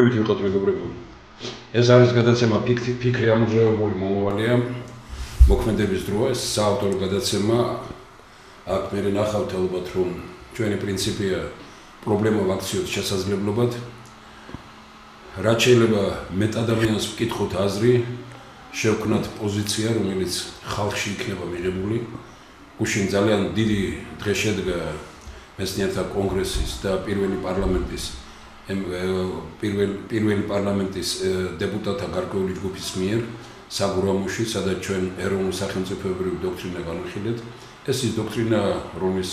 მოგივით ვიყოთ მეგობრებო. ეს არის გადაცემა ფიქრი ამოძრავებული მომავალია. მოქმედების დროა, ეს საავტორო გადაცემა. აქ მე ნახავთ ალბათ რომ ჩვენი პრინციპია პრობლემა ვაქციოთ შესაძლებლობად. რაც შეიძლება მეტ ადამიანს ვკითხოთ აზრი, შევქმნათ პოზიცია, რომელიც ხალხში იქნება მიღებული. გუშინ ძალიან დიდი დღე შედგა მეცნიერთა კონგრესის და პირველი პარლამენტის დეპუტატთა გარკვეული ჯგუფის მიერ საგურამოში, სადაც ჩვენ ეროვნულ სახელმწიფოებრივ დოქტრინა განვიხილეთ. ეს ის დოქტრინა, რომლის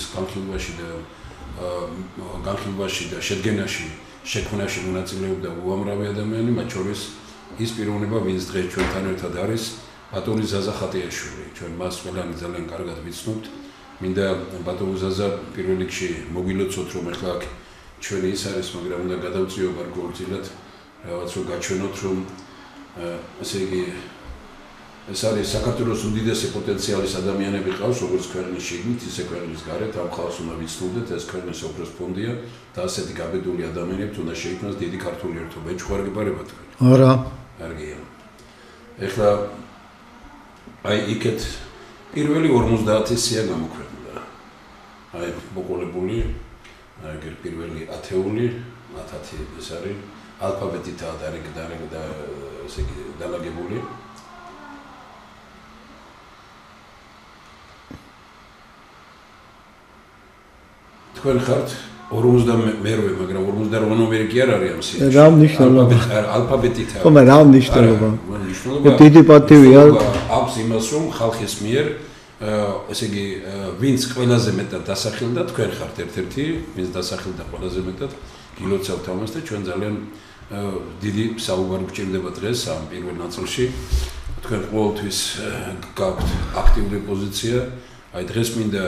განხილვაში და შედგენაში, შექმნაში მონაწილეობდა უამრავი ადამიანი, მათ შორის ის პიროვნება, ვინც დღეს ჩვენთან ერთად არის, ბატონი ზაზა ხატიაშვილი. ჩვენ მას ყველანი ძალიან კარგად ვიცნობთ. მინდა ბატონ ზაზა პირველ რიგში მოგილოცოთ, რომ ახლა აქ ჩვენი ის არის, მაგრამ უნდა გადავწიო გარკვეულწილად, რაღაც რომ გაჩვენოთ, რომ ასე იგი ეს არის საქართველოს უდიდესი პოტენციალის ადამიანები ყავს, როგორც ქვეყნის შიგნით, ისე ქვეყნის გარეთ, ამ ხალხს უნდა ვიცნობდეთ, ეს ქვეყნის ოქროს ფონდია და ასეთი გაბედული ადამიანებს უნდა შეიქმნას დიდი ქართული ერთობა. ეჩხარ გიბარება თქვენ? არა. კარგია. ეხლა აი იქეთ პირველი 50 სია გამოქვეყნდა. აი მოყოლებული, აი პირველი ათეული, 1000 ეს არის ალფაბეტითაა და ესე იგი დალაგებული. თქვენ ხართ 52-ე, მაგრამ 58 ნომერი კი არ არის ამ სიაში. რა მნიშვნელობა? ალფაბეტითაა. ხომ რა მნიშვნელობა? დიდი პატივია აქვს იმას, რომ ხალხის მიერ ესე იგი ვინც ყველაზე მეტად დასახელდა, თქვენ ხართ ერთ-ერთი, ვინც დასახელდა ყველაზე მეტად, გილოცავთ ამას და ჩვენ ძალიან დიდი საუბარი გვჭირდება დღეს ამ პირველ ნაწილში. თქვენ ყოველთვის გაქვთ აქტიური პოზიცია. აი დღეს მინდა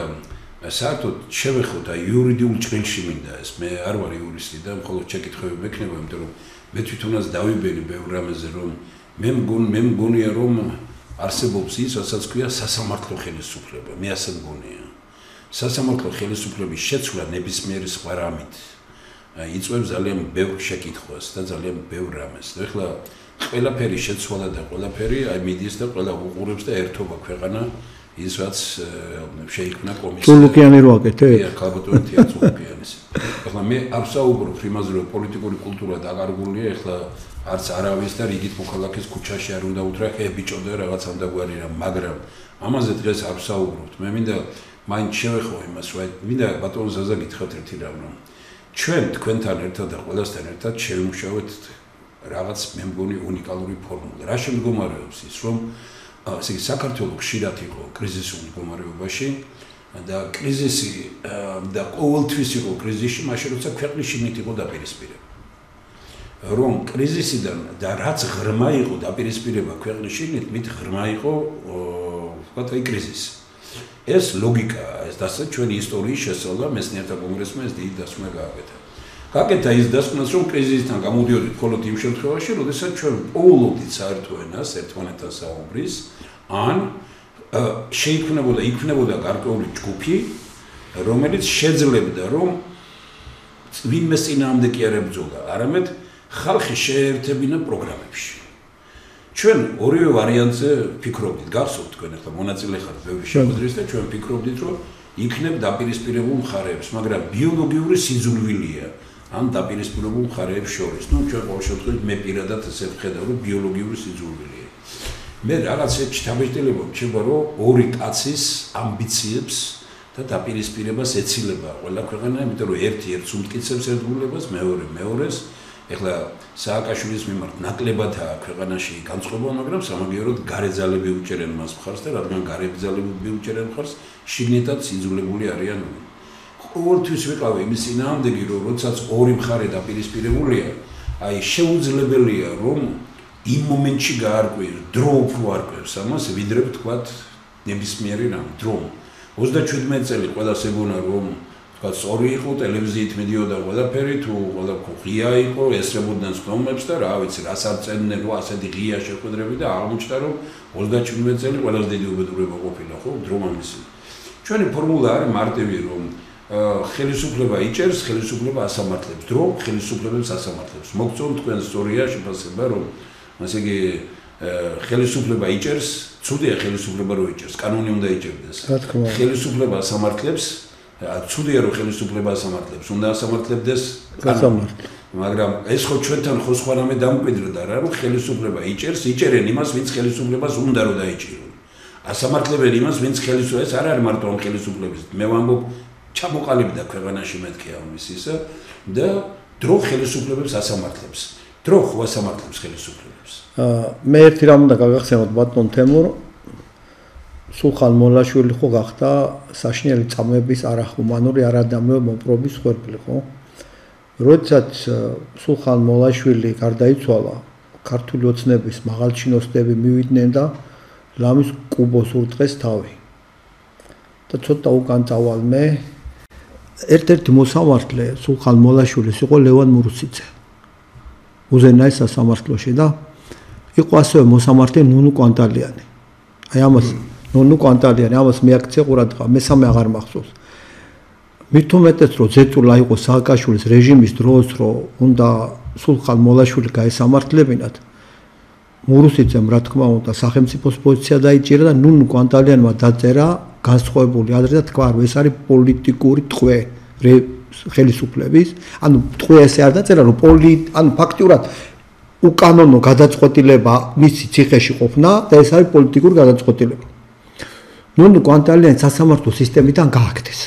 საერთოდ შევეხოთ აი იურიდიულ ჭრილში მინდა ეს. მე არ ვარ იურისტი და მხოლოდ შეკითხვები მექნება, იმიტომ რომ მე თვითონაც დავიბენი ბევრ რამეზე, რომ მე მგონია რომ არსებობს ის, რასაც ქვია სასამართლო ხელისუფლება. მე ასე მგონია. სასამართლო ხელისუფლების შეცვლა ნებისმიერი სხვა რამით იწვევს ძალიან ბევრ შეკითხვას და ძალიან ბევრ რამეს. ეხლა ყველაფერი შეცვალა და ყველაფერი აი მიდის და ყველა უყურებს და ერთობა ქვეყანა ის რაც შეიქმნა კომისია. წულუკიანი რო აკეთე? ქალბატონი თეატრალიანის. ეხლა მე არ საუბრობ იმაზე, რომ პოლიტიკური კულტურა დაკარგულია, ეხლა არც არავის და რიგით მოქალაქის ქუჩაში არ უნდა უთრა, ბიჭო და რაღაც ამდაგვარი რა, მაგრამ ამაზე დღეს არ საუბრობთ. მე მინდა მაინც შევეხო იმას, რომ მინდა ბატონ ზაზა გითხრათ ერთი რამ, რომ ჩვენ თქვენთან ერთად და ყველასთან ერთად შევიმუშავეთ რაღაც მე მგონი უნიკალური ფორმულა. რა შემდგომარეობს ის, რომ ასე იგი საქართველოს ხშირად იყო კრიზისულ მდგომარეობაში და კრიზისი და ყოველთვის იყო კრიზისში, მაშინ როცა ქვეყნის შიგნით იყო დაპირისპირება. რომ კრიზისიდან და რაც ღრმა იყო დაპირისპირება ქვეყნის შიგნით, მით ღრმა იყო ვთქვათ აი კრიზისი. ეს ლოგიკაა, ეს დასწრება ჩვენი ისტორიის შესწავლა მეცნიერთა კონგრესმა ეს დიდი დასკვნა გააკეთა. გააკეთა ის დასკვნას, რომ კრიზისიდან გამოდიოდით მხოლოდ იმ შემთხვევაში, როდესაც ჩვენ პოულობდით საერთო ენას, ერთმანეთთან საუბრის, ან იქნებოდა გარკვეული ჯგუფი, რომელიც შეძლებდა, რომ ვინმეს წინააღმდეგ კი არ ებრძოლა, არამედ ხალხი შეერთებინა პროგრამებში. ჩვენ ორივე ვარიანტზე ფიქრობდით, გახსოვთ თქვენ ახლა მონაწილე ხართ ბევრი შეხვედრის და ჩვენ ფიქრობდით, რომ იქნებ დაპირისპირებულ მხარეებს, მაგრამ ბიოლოგიური სიძულვილია ამ დაპირისპირებულ მხარეებს შორის. ნუ ჩვენ ყოველ შემთხვევაში მე პირადად ესე ვხედავ, რომ ბიოლოგიური სიძულვილია. მე რაღაცებში თამაშდება, რჩება, რომ ორი კაცის ამბიციებს და დაპირისპირებას ეცილება ყველა ქვეყანა, იმიტომ რომ ერთი ერთს უმტკიცებს ერთგულებას, მეორე მეორეს. ეხლა სააკაშვილის მიმართ ნაკლებადაა ქვეყანაში განწყობა, მაგრამ სამაგიეროდ გარე ძალები უჭერენ მას მხარს და რადგან გარე ძალები უჭერენ მხარს, შიგნითაც იძულებული არიან. ყოველთვის ვიყავი იმის წინააღმდეგი, რომ როდესაც ორი მხარე დაპირისპირებულია, აი შეუძლებელია, რომ იმ მომენტში გაარკვიეს, დრო უფრო არკვევს ამას, ვიდრე ვთქვათ ნებისმიერი რამ, დრო. 37 წელი ყველას ეგონა, რომ თქვა სწორი იყო, ტელევიზიით მიდიოდა ყველაფერი, თუ ყველა ღია იყო, ესწრებოდნენ სტომებს და რა ვიცი, რას არ წერდნენ, რა ასეთი ღია შეხვედრები და აღმოჩნდა, რომ 37 წელი ყველაზე დიდი უბედურება ყოფილა, ხო, დრომ ამისი. ჩვენი ფორმულა არის მარტივი, რომ ხელისუფლება იჭერს, ხელისუფლება ასამართლებს, დრო ხელისუფლებებს ასამართლებს. მოგწონთ თქვენ სწორია შეფასება, რომ ასე იგი ხელისუფლება იჭერს, ცუდია ხელისუფლება რო იჭერს, კანონი უნდა იჭერდეს. ხელისუფლება ასამართლებს, ცუდია რომ ხელისუფლება ასამართლებს, უნდა ასამართლებდეს კანონი. მაგრამ ეს ხო ჩვენთან ხო სხვა რამე დამკვიდრდა რა, რომ ხელისუფლება იჭერს, იჭერენ იმას, ვინც ხელისუფლებას უნდა რომ დაიჭირონ. ასამართლებენ იმას, ვინც ხელისუფლებას არ არის მარტო ამ ხელისუფლების. მე ვამბობ, ჩამოყალიბდა ქვეყანაში მეთქე ამის ისა და დრო ხელისუფლებებს ასამართლებს. დრო ხო ასამართლებს ხელისუფლებას. მე ერთი რამ უნდა გაგახსენოთ ბატონ თემურ, სულხან მოლაშვილი ხო გახდა საშინელი წამების არახუმანური არადამევ მოპყრობის ხერხი ხო? როდესაც სულხან მოლაშვილი გარდაიცვალა, ქართული ოცნების მაღალჩინოსნები მივიდნენ და ლამის კუბოს ურტყეს თავი. და ცოტა უკან წავალმე ერთ-ერთი მოსამართლე სულხან მოლაშვილის იყო ლევან მურუსიძე. უზენაეს სასამართლოში და იყო ასევე მოსამართლე ნუნუ კვანტალიანი. აი ამას ნუნუ კვანტალიანი ამას მეაქცია ყურადღება, მესამე აღარ მახსოვს. მით უმეტეს რომ ზეწულა იყო სააკაშვილის რეჟიმის დროს, რომ უნდა სულხან მოლაშვილი გაესამართლებინათ. მურუსიძემ რა თქმა უნდა სახელმწიფოს პოზიცია დაიჭირა და ნუნუ კვანტალიანმა დაწერა განსხვავებული ადრე და თქვა რომ ეს არის პოლიტიკური ტყვე ხელისუფლების, ანუ ტყვე ესე არ დაწერა რომ ანუ ფაქტიურად უკანონო გადაწყვეტილება მისი ციხეში ყოფნა და ეს არის პოლიტიკური გადაწყვეტილება. ნუნუ კვანტალიანი სასამართლო სისტემიდან გააკეთეს.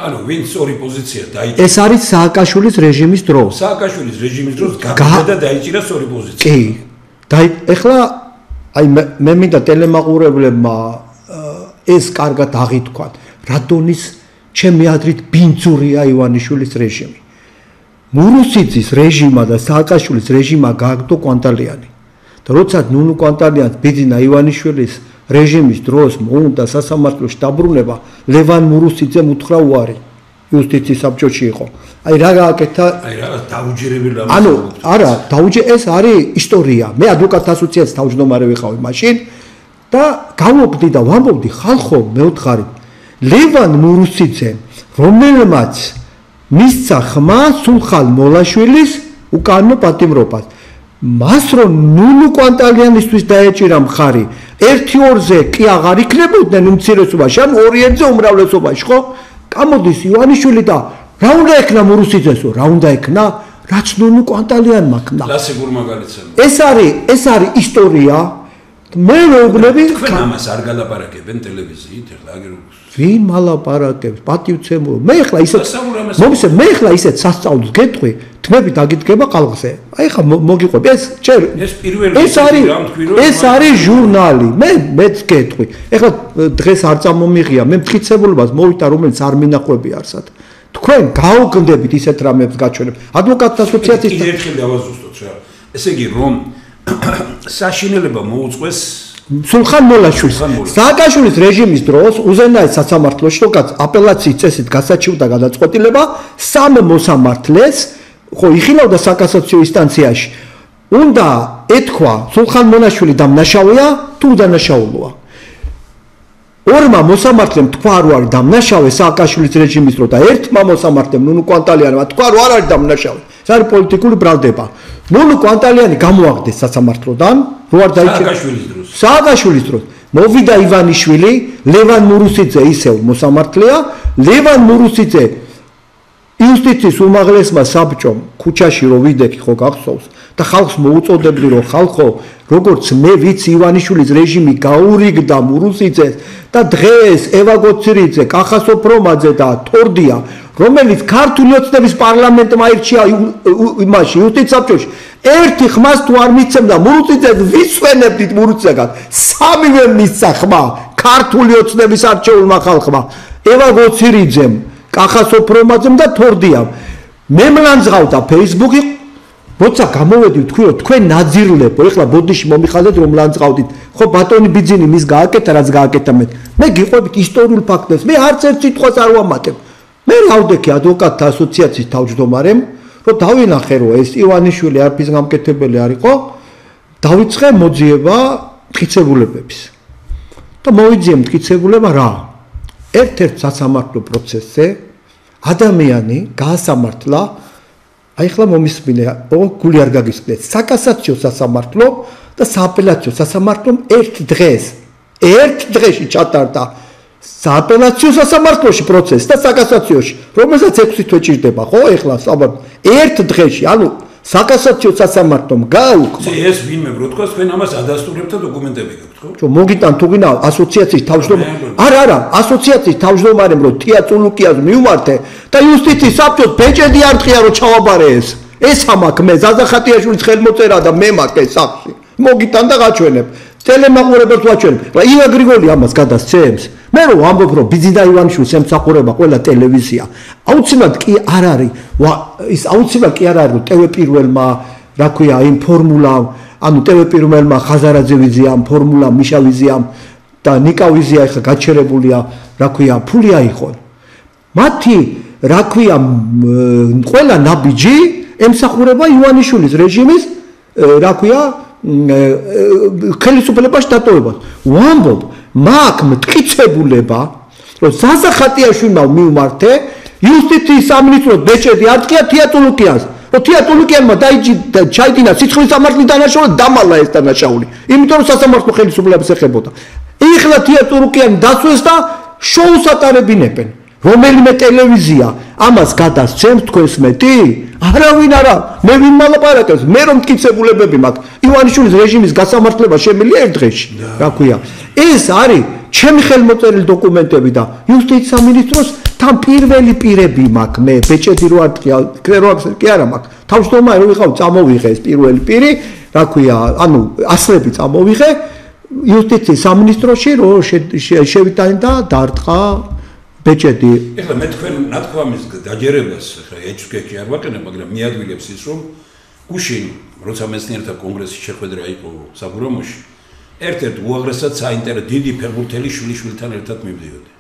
ანუ ვინც ორი პოზიცია დაიჭირა. ეს არის სააკაშვილის რეჟიმის დროს. სააკაშვილის რეჟიმის დროს გავიდა და დაიჭირა ორი პოზიცია. კი. და ეხლა აი მე მინდა ტელემაყურებლებმა ეს კარგად აღითქვათ, რადონის ჩემი აზრით ბინძურია ივანიშვილის რეჟიმი. მურუსიძის რეჟიმა და სააკაშვილის რეჟიმა გააგდო კვანტალიანი. და როდესაც ნუნუ კვანტალიანს ბიძინა ივანიშვილის რეჟიმის დროს მოუნდა სასამართლოში დაბრუნება, ლევან მურუსიძემ უთხრა უარი. იუსტიციის საბჭოში იყო. აი რა გააკეთა? აი რა დაუჯერებელი ამბავი. ანუ არა, ეს არის ისტორია. მე ადვოკატთა ასოციაციის თავმჯდომარე ვიყავი მაშინ და გავობდი და ვამბობდი ხალხო მეოთხარით ლევან მურუსიძემ, რომელმაც მისცა ხმა სულხან მოლაშვილის უკანონო პატიმრობას. მას რომ ნუნუ კვანტალიანისთვის დაეჭირა მხარი, 1-2-ზე კი აღარ იქნებოდნენ უმცირესობაში, ან 2-ზე უმრავლესობაში, ხო? გამოდის ივანიშვილი და რა უნდა ექნა მურუსიძესო, რა უნდა ექნა? რაც ნუნუ კვანტალიანმა ქნა. კლასიკურ მაგალითია. ეს არის ისტორია. მე ვეუბნები, თქვენ ამას არ გალაპარაკებენ ტელევიზიით, ეხლა აგერ ვინ მალაპარაკებს, პატივცემულო. მე ეხლა ისეთ სასწაულს გეტყვი, თმები დაგიდგება ყალღზე. აი ხა მოგიყვები, ეს არის ჟურნალი. მეც გეტყვი. ეხლა დღეს არ წამომიღია, მე მტკიცებულობას მოვიდა, რომელიც არ მინახვები არსად. თქვენ გაუგნდებით ისეთ რამებს გაჩვენებ. ადვოკატთა ასოციაციის კიდევ ერთხელ დავაზუსტოთ რა. ესე იგი რომ საშინელება მოუწყვეს სულხან მოლაშვილს. სააკაშვილის რეჟიმის დროს უზენაეს სასამართლოში თოკაც აპელაციის წესით გასაჩივრდა გადაწყვეტილება სამ მოსამართლეს, ხო იხილავდა საკასაციო ინსტანციაში. უნდა ეთქვა სულხან მოლაშვილი დამნაშავეა თუ უდანაშაულოა. ორმა მოსამართლემ თქვა რომ არის დამნაშავე სააკაშვილის რეჟიმის დროს და ერთმა მოსამართლემ ნუნუ კვანტალიანმა თქვა რომ არ არის დამნაშავე. ეს არის პოლიტიკური ბრალდება. ნუნუ კვანტალიანი გამოაგდეს სასამართლოდან, რო არ დაიჭირა სააკაშვილის დროს. მოვიდა ივანიშვილი, ლევან მურუსიძე ისევ მოსამართლეა, ლევან მურუსიძე იუსტიციის უმაღლესმა საბჭომ ქუჩაში რო ვიდექი ხო გახსოვს და ხალხს მოუწოდებდი რომ ხალხო როგორც მე ვიცი ივანიშვილის რეჟიმი გაურიგდა მურუსიძეს და დღეს ევაგოცირიძე, კახასოფრომაძე და თორდია რომელიც ქართული ოცნების პარლამენტმა ირჩია იმაში იუსტიციის საბჭოში ერთი ხმას თუ არ მიცემდა მურუსიძეს ვისვენებდით მურუსიძეგან სამივე მისცა ხმა ქართული ოცნების არჩეულმა ხალხმა ევაგოცირიძემ კახასოფრომაძემ და თორდიამ მე მლანძღავდა ფეისბუქი როცა გამოვედი ვთქვი რომ თქვენ ნაძირლებო ეხლა ბოდიში მომიხადეთ რომ მლანძღავდით ხო ბატონი ბიძინი მის გააკეთა რაც გააკეთა მე გიყვებით ისტორიულ ფაქტებს მე არც ერთ სიტყვას არ ვამატებ მე რავდექი ადვოკატთა ასოციაციის თავმჯდომარემ რომ დავინახე რომ ეს ივანიშვილი არაფრის გამკეთებელი არ იყო დავიწყე მოძიება მტკიცებულებების და მოვიძიე მტკიცებულება რა ერთ-ერთ სასამართლო პროცესზე ადამიანი გაასამართლა აი ხლა მომისმინე გული არ გაგისკდეთ საკასაციო სასამართლო და სააპელაციო სასამართლომ ერთ დღეში ჩატარდა სააპელაციო სასამართლოში პროცესი და საკასაციოში რომელსაც 6 თვე ჭირდება ხო ეხლა ერთ დღეში ანუ საკასაციო სასამართლომ გააუქმა ეს ვინმე რო თქვა თქვენ ამას ადასტურებთ და დოკუმენტები გაქვთ ხო čo მოგიტან თუ გინდა ასოციაციის თავმჯდომარე არა ასოციაციის თავმჯდომარემ რო თია წულუკიას მიუმართე და იუსტიციის საბჭოს ბეჭედი არ ტყია რო ჩავაბარე ეს ამაკ მე ზაზახატიაშვილის ხელმოწერა და მე მაკ ეს სახში მოგიტან და გაჩვენებ ტელემაყურებელს ვაჩვენებ რა ია გრიგოლი ამას გადასცემს მე რო ვამბობ რომ ბიძინა ივანიშვილს ემსახურება ყველა ტელევიზია აუცილებლად კი არ არის ის აუცილებლად კი არ არის რომ ტევე პირველმა რა ქვია იმ ფორმულამ ანუ ტევე პირველმა ხაზარაძე ვიზიამ ფორმულამ მიშა ვიზიამ და ნიკა ვიზია ეხლა გაჩერებულია რა ქვია ფული აიღონ მათი რა ქვია ყველა ნაბიჯი ემსახურება ივანიშვილის რეჟიმის რა ქვია ხელისუფლებაში დატოვებას ვამბობ მაგ მტკიცებულება რომ ზაზახატიაშვილმა მიუმართე იუსტიციის სამინისტროს ბეჭედი არ ტყია თეატრულუკიანს რომ თეატრულუკიანმა ჩაიდინა სიცხლის სამართლის დანაშაული დამალა ეს დანაშაული იმიტომ რომ სასამართლო ხელისუფლებას ეხებოდა ეხლა თეატრულუკიანი დაცვეს და შოუს ატარებინებენ რომელიმე ტელევიზია ამას გადასცემს თქვენს მეტი არავინ არა მე ვინ მალაპარაკებს მე რომ მტკიცებულებები მაქვს ივანიშვილის რეჟიმის გასამართლება შემიძლია ერთ დღეში რა ქვია ეს არის ჩემი ხელმოწერილი დოკუმენტები და იუსტიციის სამინისტროს თან პირველი პირები მაქვს მე ბეჭედი რო არ ტყია კი არა მაქვს თავმჯდომარე რო ვიყავ წამოვიღე ეს პირველი პირი რა ქვია ანუ ასლები წამოვიღე იუსტიციის სამინისტროში რო შევიტანე და დარტყა ბეჭედი ეხლა მე თქვენ ნათქვამის დაჯერებას ეხლა ეჭვკეჭი არ ვაყენებ მაგრამ მიადვილებს ის რომ გუშინ როცა მეცნიერთა კონგრესის შეხვედრა იყო საგურამოში ერთ-ერთ უაღრესად საინტერესო დიდი ფეხბურთელი შვილიშვილთან ერთად მივდიოდი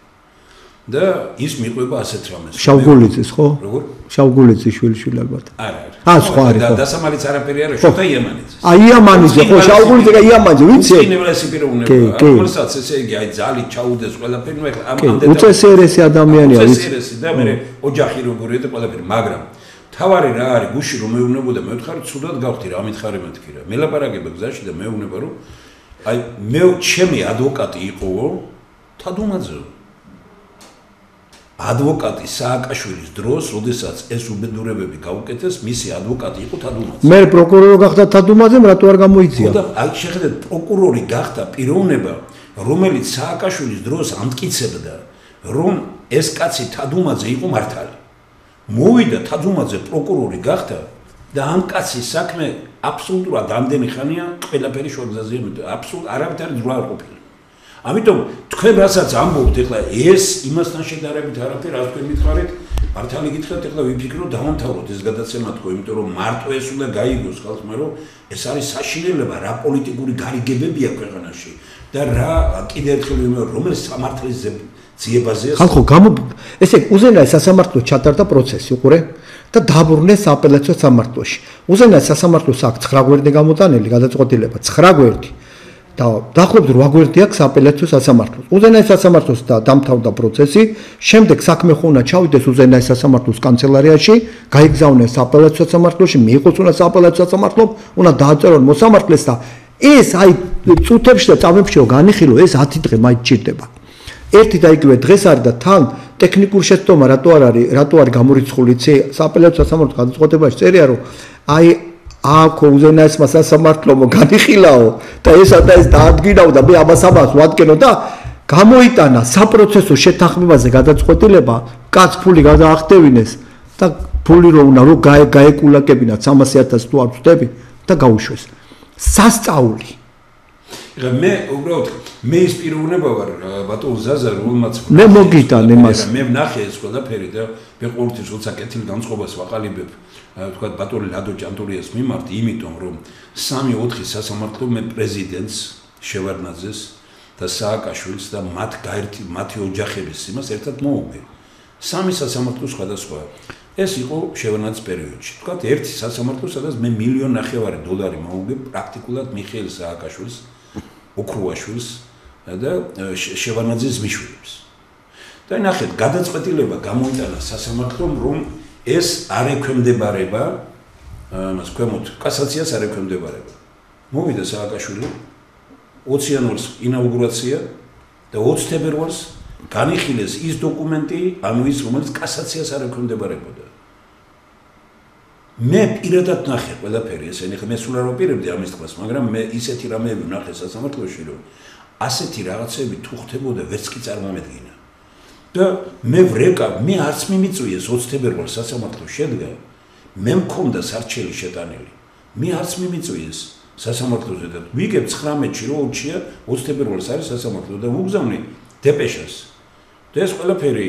და ის მიყვება ასეთ რამეს შავგულიძის ხო როგორ შავგულიძის შვილიშვილი ალბათ არა სხვა არის ხო დასამალიც არაფერი არა შოთა იამანიძე იამანიძე ხო შავგულიძე და იამანიძე ვიცი ინევლესი პიროვნება რომელსაც ესე იგი აი ძალი ჩაუდეს ყველაფერი ნუ ეხლა ამ უწესერესი ადამიანია ვიცი უწესერესი და მე ოჯახი როგორია და ყველაფერი მაგრამ თავარი რა არის გუში რომ მეუბნებოდა მე ვთხარი ცუდად გავხდი რა მითხარი მეთქი რა მე ლაპარაკება გზაში და მეუბნება რომ აი მე ჩემი ადვოკატი იყო თადუმაძე ადვოკატი სააკაშვილის დროს, როდესაც ეს უბედურებები გაუკეთეს, მისი ადვოკატი იყო თადუმაძე. მე პროკურორი გახდა თადუმაძემ, რატო არ გამოიწია? და აი შეხედეთ, პროკურორი გახდა პიროვნება, რომელიც სააკაშვილის დროს ამტკიცებდა, რომ ეს კაცი თადუმაძე იყო მართალი. მოვიდა თადუმაძე პროკურორი გახდა და ამ კაცის საქმე აბსოლუტურად ამდენი ხანია ყველაფერი შორგზაზე აბსოლუტ არავითარი ძროა არ ყოფილა. ამიტომ თქვენ რასაც ამბობთ ეხლა ეს იმასთან შედარებით არაფერი არ თქვენ მითხარით მართალი გითხრათ ეხლა ვიფიქროთ დავამთავროთ ეს გადაცემა თქო იმიტომ რომ მარტო ეს უნდა გაიგოს ხალხმა რომ ეს არის საშინელება რა პოლიტიკური გარიგებებია ქვეყანაში და რა კიდე ერთხელ რომელ სამართლის ძიებაზეა ხალხო ესე უზენაეს სასამართლოს ჩატარდა პროცესი უყურე და დაბრუნეს სააპელაციო სამართლოში უზენაეს სასამართლოს აქვს 9 გვერდი გამოტანილი გადაწყვეტილება 9 გვერდი და დაახლოებით 8 გვერდი აქვს სააპელაციო სასამართლოს. უზენაეს სასამართლოს და დამთავრდა პროცესი. შემდეგ საქმე ხო უნდა ჩავიდეს უზენაეს სასამართლოს კანცელარიაში, გაიგზავნეს სააპელაციო სასამართლოში, მიიღოს უნდა სააპელაციო სასამართლომ, უნდა დააწერონ მოსამართლეს და ეს აი წუთებში და წამებში რომ განიხილო, ეს 10 დღე მაინც ჭირდება. ერთი და იგივე დღეს არის და თან ტექნიკური შეცდომა რატო არ გამორიცხული სააპელაციო სასამართლოს გადაწყვეტებაში წერია რომ აი აქ უზენაეს სასამართლომ განიხილაო და ესა და ეს დაადგინაო და მე ამას ვადგენო და გამოიტანა საპროცესო შეთანხმებაზე გადაწყვეტილება კაც ფული გადაახტევინეს და ფული რომ გაეკულაკებინათ 300,000 თუ არ ვწდები და გაუშვეს სასწაული მე უბრალოდ მე ის პიროვნება ვარ ბატონ ზაზა რომელმაც მე მოგიტან იმას მე ვნახე ეს ყველაფერი და მე ყოველთვის როცა კეთილ განწყობას ვაყალიბებ თქვა ბატონი ლადო ჭანტურიას მიმართ იმიტომ რომ 3-4 სასამართლო მე პრეზიდენტს შევარდნაძეს და სააკაშვილს და მათი ოჯახების იმას ერთად მოუგე 3 სასამართლო სხვადასხვა ეს იყო შევარდნაძის პერიოდში თქვა ერთი სასამართლო სადაც მე $1.5 მილიონ მოუგე პრაქტიკულად მიხეილ სააკაშვილს ოქრუაშვილს და შევარდნაძის მიშვილებს და და ნახეთ, გადაწყვეტილება გამოიტანა სასამართლომ, რომ ეს არ ექვემდებარება მას ქვემოთ კასაციას არ ექვემდებარება. მოვიდა სააკაშვილი 20 იანვარს ინაუგურაცია და 20 თებერვალს განიხილეს ის დოკუმენტი, ანუ ის რომელიც კასაციას არ ექვემდებარებოდა. მე პირადად ნახე ყველაფერი, ესენი ხე მე სულ არ ვაპირებდი ამის თქმას, მაგრამ მე ისეთი რამეები ვნახე სასამართლოში, რომ ასეთი რაღაცები თუ ხდებოდა, ვერც კი წარმომედგინა. და მე ვრეკა, მე არც მიმიწვიეს 20 თებერვალს სასამართლო შედგა, მე მქონდა სარჩელი შეტანილი. მე არც მიმიწვიეს სასამართლოზე და ვიგებ 19-ში რომ ურჩია 20 თებერვალს არის სასამართლო და ვუგზავნი დეპეშას. და ეს ყველაფერი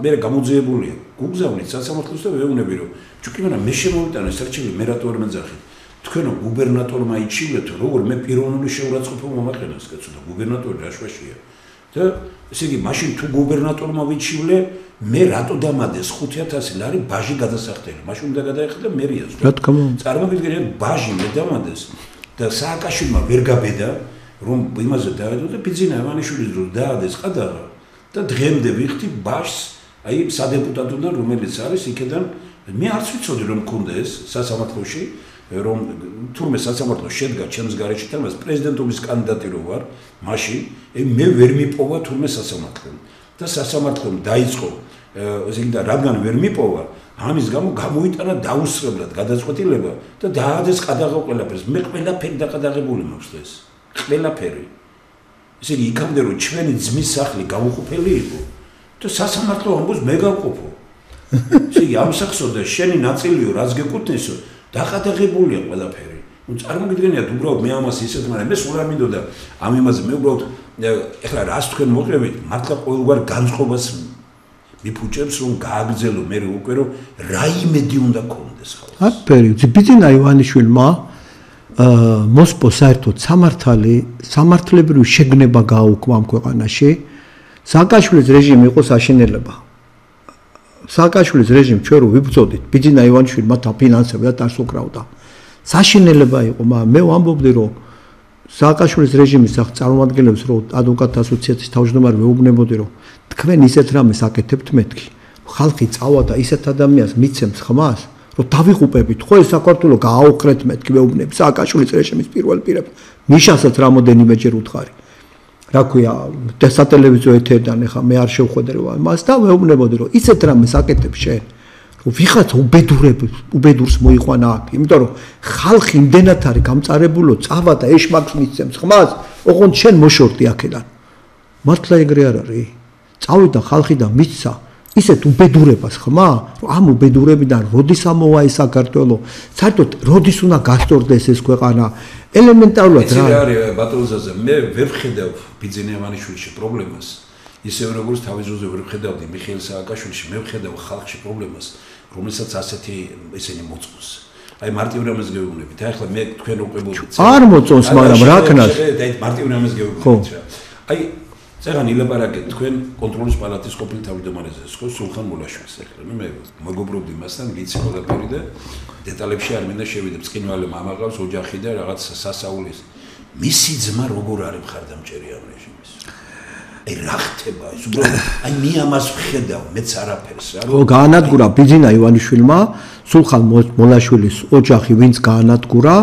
მე გამოძიებულია. გუგზავნით სასამართლოს და ვეუბნები რომ ჩუკიმანა მე შემოვიტანე სარჩელი მე რატო არ მეძახით. თქვენო გუბერნატორმა იჩივლეთო როგორ მე პიროვნული შეურაცხყოფა მომაყენეს კაცო და გუბერნატორი რაშვაშია. და ესე იგი მაშინ თუ გუბერნატორმა ვიჩივლე მე რატო დამადეს 5000 ლარი ბაჟი გადასახდელი მაშინ უნდა გადაეხდა მერიას რა თქმა უნდა წარმოგიდგენთ ბაჟი მე დამადეს და სააკაშვილმა ვერ გაბედა რომ იმაზე დაედო და ბიძინა ივანიშვილის დროს დაადეს ყადაღა და დღემდე ვიხდი ბაჟს აი სადეპუტატოდან რომელიც არის იქიდან მე არც ვიცოდი რომ მქონდა ეს სასამართლოში რომ თურმე სასამართლო შედგა ჩემს გარეშე და მას პრეზიდენტობის კანდიდატი რო ვარ მაშინ მე ვერ მიპოვა თურმე სასამართლომ და სასამართლომ დაიწყო ესე იგი და რადგან ვერ მიპოვა ამის გამო გამოიტანა დაუსრულებლად გადაწყვეტილება და დაადეს ყადაღა ყველაფერს მე ყველაფერი დაკადაღებული მაქვს ეს ყველაფერი ესე იგი იქამდე რომ ჩვენი ძმის სახლი გაუყოფელი იყო და სასამართლო ამბობს მე გავყოფო ესე იგი ამ სახსო და შენი ნაწილიო რაც გეკუთვნისო დაკადაღებულია ყველაფერი. ნუ წარმოგიდგენიათ უბრალოდ მე ამას ისეთ, მაგრამ მე სულ არ მინდოდა ამ იმაზე მე უბრალოდ ეხლა რას თქვენ მოყევით, მართლა ყოველგვარ განწყობას მიფუჭებს რომ გააგრძელო მე უკვე რომ რაიმედი უნდა კონდეს ხალხს. აქ პერიოდში ბიძინა ივანიშვილმა მოსპო საერთოდ სამართლებრივი შეგნება გააუქმა ამ ქვეყანაში. სააკაშვილის რეჟიმი იყო საშინელება. სააკაშვილის რეჟიმი ჩვენ რო ვიბრძოდით, ბიძინა ივანიშვილი მათ აფინანსებდა და დასუკრავდა. საშინელება იყო, მაგრამ მე ვამბობდი რომ სააკაშვილის რეჟიმის წარმომადგენლებს რო ადვოკატთა ასოციაციის თავმჯდომარე ვეუბნებოდი რომ თქვენ ისეთ რამეს აკეთებთ მეთქი. ხალხი წავა და ისეთ ადამიანს მიცემს ხმას, რომ დავიღუპებით, ხო ეს საქართველო გააოხრეთ მეთქი ვეუბნები სააკაშვილის რეჟიმის პირველ პირებს. მიშასაც რამოდენიმეჯერ უთხარი. რა ქვია სატელევიზიო ეთერიდან ეხა მე არ შევხვედრე მას და ვეუბნებოდი რომ ისეთ რამეს აკეთებ შენ რომ ვიღაცა უბედურს მოიყვანა აქ იმიტომ რომ ხალხი იმდენად არის გამწარებულო წავა და ეშმაკს მისცემს ხმას ოღონდ შენ მოშორდი აქედან მართლა ეგრე არ არის წავიდა ხალხი და მისცა ისეთ უბედურებას ხმა რომ ამ უბედურებიდან როდის ამოვა ეს საქართველო საერთოდ როდის უნდა გასწორდეს ეს ქვეყანა ელემენტარულად რა არის ბატონზაზე მე ვერ ვხედავ ბიძინა ივანიშვილში პრობლემას ისევე როგორც თავის ძროზე ვერ ვხედავდი მიხეილ სააკაშვილში მე ვხედავ ხალხში პრობლემას რომელსაც ასეთი ესენი მოწონს აი მარტივ რამეს გეუბნებით ახლა მე თქვენ უყებოდით არ მოწონს მაგრამ რა ქნას მარტივ რამეს გეუბნებით აი წეგან ილაპარაკეთ თქვენ კონტროლის პალატის ყოფილ თავმჯდომარეზე სულხან მოლაშვილს ახლა მე მეგობრობდი მასთან გიცი ყველაფერი და დეტალებში არ მინდა შევიდე წკინვალე მამაყავს ოჯახი და რაღაც სასაულის მისი ძმა როგორ არის მხარდამჭერი ამ რეჟიმის აი რა ხდება ეს უბრალოდ აი მე ამას ვხედავ მეც არაფერს რა რომ გაანადგურა ბიძინა ივანიშვილმა სულხან მოლაშვილის ოჯახი ვინც გაანადგურა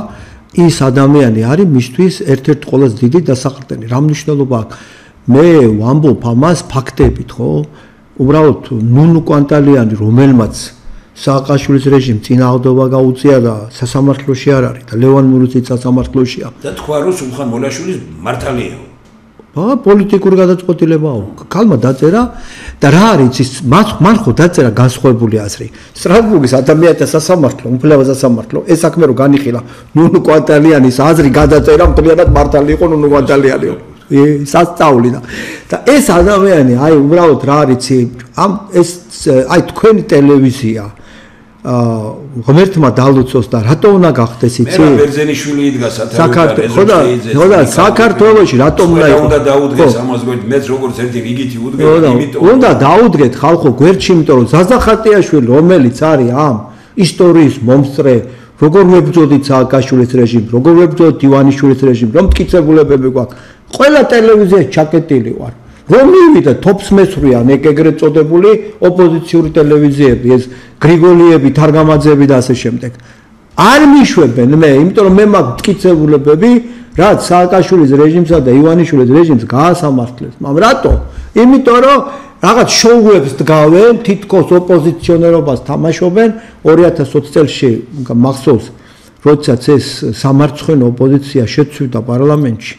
ის ადამიანი არის მისთვის ერთ-ერთი ყველაზე დიდი დასაყრდენი რა მნიშვნელობა აქვს მე ვამბობ ამას ფაქტებით ხო უბრალოდ ნუნუ კვანტალიანი რომელმაც სააკაშვილის რეჟიმი წინააღმდეგობა გაუწია და სასამართლოში არ არის და ლევან მურუციც სასამართლოშია და თქვა რომ სულხან მოლაშვილის მართალია პოლიტიკური გადაწყვეტილებაა ქალმა დაწერა და რა არის ის მან ხო დაწერა განსხვავებული აზრი სტრასბურგის ადამიანთა სასამართლო უფლება სასამართლო ეს საქმე რო განიხილა ნუნუ კვანტალიანის აზრი გადაწერა მთლიანად მართალი იყო ნუნუ კვანტალიანიო სასწაული და ეს ადამიანი აი უბრალოდ რა არის ამ ეს აი თქვენი ტელევიზია ღმერთმა დალოცოს და რატო უნდა გახდეს იცი? მე ბერძენიშვილი იდგა სათავეში. ხო და საქართველოში რატომ უნდა დაუდგეს ამას გვერდ მეც როგორც ერთი რიგითი უდგეთ იმიტომ უნდა დაუდგეთ ხალხო გვერდში იმიტომ რომ ზაზახატიაშვილი რომელიც არის ამ ისტორიის მომსწრე როგორ ვებრძოდით სააკაშვილის რეჟიმს როგორ ვებრძოდით ივანიშვილის რეჟიმს რომ მტკიცებულებები გვაქვს ყველა ტელევიზიაში ჩაკეტილი ვარ რომ მივიდა თოფს მესვრიან ეგრეთ წოდებული ოპოზიციური ტელევიზიები, ეს გრიგოლიები, თარგამაძეები და ასე შემდეგ. არ მიშვებენ მე, იმიტომ რომ მე მაქვს მტკიცებულებები, რაც სააკაშვილის რეჟიმსა და ივანიშვილის რეჟიმს გაასამართლეს. მაგრამ რატო? იმიტომ რომ რაღაც შოუებს დგავენ, თითქოს ოპოზიციონერობას თამაშობენ 2020 წელს მახსოვს, როდესაც ეს სამარცხვინო ოპოზიცია შეცვიდა პარლამენტში.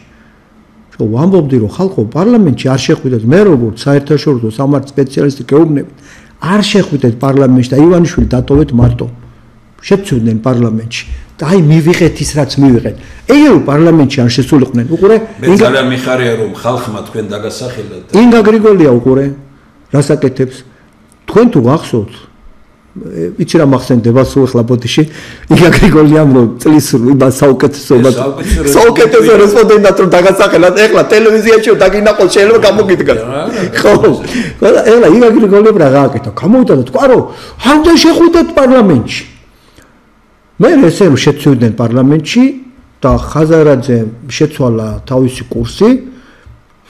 ვამბობდი რომ ხალხო პარლამენტში არ შეხვიდეთ, მე როგორც საერთაშორისო სამართლის სპეციალისტი გეუბნებით, არ შეხვიდეთ პარლამენტში და ივანიშვილი დატოვეთ მარტო. შეცვიდნენ პარლამენტში. და აი მივიღეთ ის რაც მივიღეთ. ეგრე პარლამენტში არ შესულიყვნენ. უყურე, მე ძალიან მიხარია რომ ხალხმა თქვენ დაგასახელეთ. ინგა გრიგოლია უყურე, რასაკეთებს? თქვენ თუ გახსოვთ? იცი რა მახსენდება სულ ახლა ბოდიში? ინგა გრიგოლიამ რომ წლის იმას საუკეთესო რესპონდენტად რომ დაგასახელათ, ახლა ტელევიზიაში დაგინაყოს შეიძლება გამოგიდგა. ხო. ახლა ინგა გრიგოლიამ რა გააკეთა? გამოვიდა და თქვა რომ არ უნდა შეხვიდეთ პარლამენტში. მე ესე რომ შეცვიდნენ პარლამენტში და ხაზარაძე შეცვალა თავისი კურსი,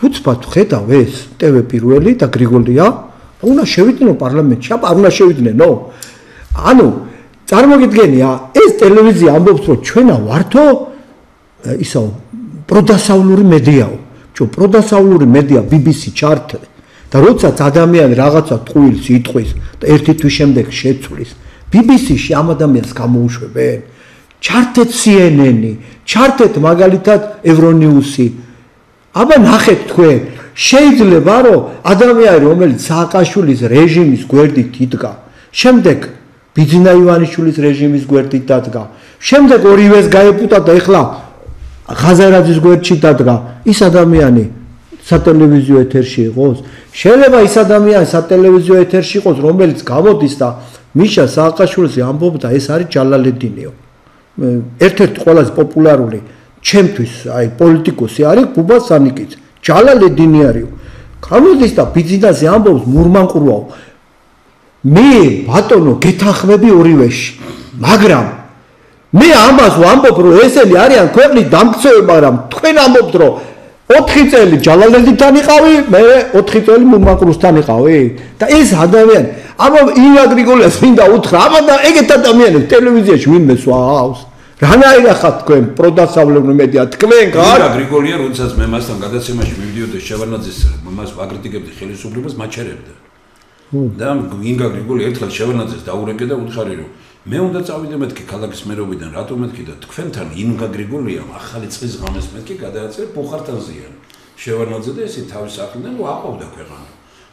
უცბად ხედავ ეს TV პირველი და გრიგოლია, უნდა შევიდნენ პარლამენტში, აბა არ უნდა შევიდნენო. ანუ წარმოგიდგენია, ეს ტელევიზია ამბობს რომ ჩვენა ვართო ისო პროდასავლური მედიაო. პროდასავლური მედია BBC ჩარტ და როდესაც ადამიანი რაღაცა ტყუილს იტყვის და ერთი თვის შემდეგ შეცვლის BBC-ში ამ ადამიანს გამოუშვებენ. ჩართეთ CNN-ი, ჩართეთ მაგალითად Euronews-ი. აბა ნახეთ თქვენ, შეიძლება რომ ადამიანი რომელიც სააკაშვილის რეჟიმის გვერდით იდგა, შემდეგ ბიძინა ივანიშვილის რეჟიმის გვერდით დადგა, შემდეგ ორივეს გაეპუტა და ეხლა ხაზარაძის გვერდში დადგა, ის ადამიანი სატელევიზიო ეთერში იყოს. შეიძლება ის ადამიანი სატელევიზიო ეთერში იყოს, რომელიც გამოდის და მიშა სააკაშვილის ამბობდა ეს არის ჯალალედინიო. ერთ-ერთი ყველაზე პოპულარული ჩემთვის აი პოლიტიკოსი არის ბუბა სანიკიძე. ჯალალედინი არისო. გამოდის და ბიძინაზე ამბობს მურმანყრუაო. მე ბატონო გეთანხმები ორივეში. მაგრამ მე ამას ვამბობ რომ ესენი არიან ქვეყნის დამქცევები, მაგრამ თქვენ ამბობთ რომ 4 წელი ჯალალედინთან იყავი, მე 4 წელი მურმანყრუსთან იყავი და ეს ადამიანი აბა ინა გრიგოლიას მინდა უთხრა, აბა და ეგეთ ადამიანებს ტელევიზიაში ვინმე სვავს? რანაირად ხართ თქვენ პროდასავლური მედია თქვენ გარ? ინა გრიგოლია, როდესაც მე მასთან გადაცემაში მივიდიოდი შევარნაძის მას ვაკრიტიკებდი ხელისუფლებას, მაჩერებდა. და ინა გრიგოლია ერთხელ შევარნაძეს დაურეკე და უთხარი რომ მე უნდა წავიდე მეთქი ქალაქის მერობიდან, რატო მეთქი და თქვენთან ინა გრიგოლიამ ახალი წლის ღამეს მეთქი გადააწერე ბუხარტაზიან. შევარნაძე და ესე თავის ახლიდან აყვავდა ქვეყანა.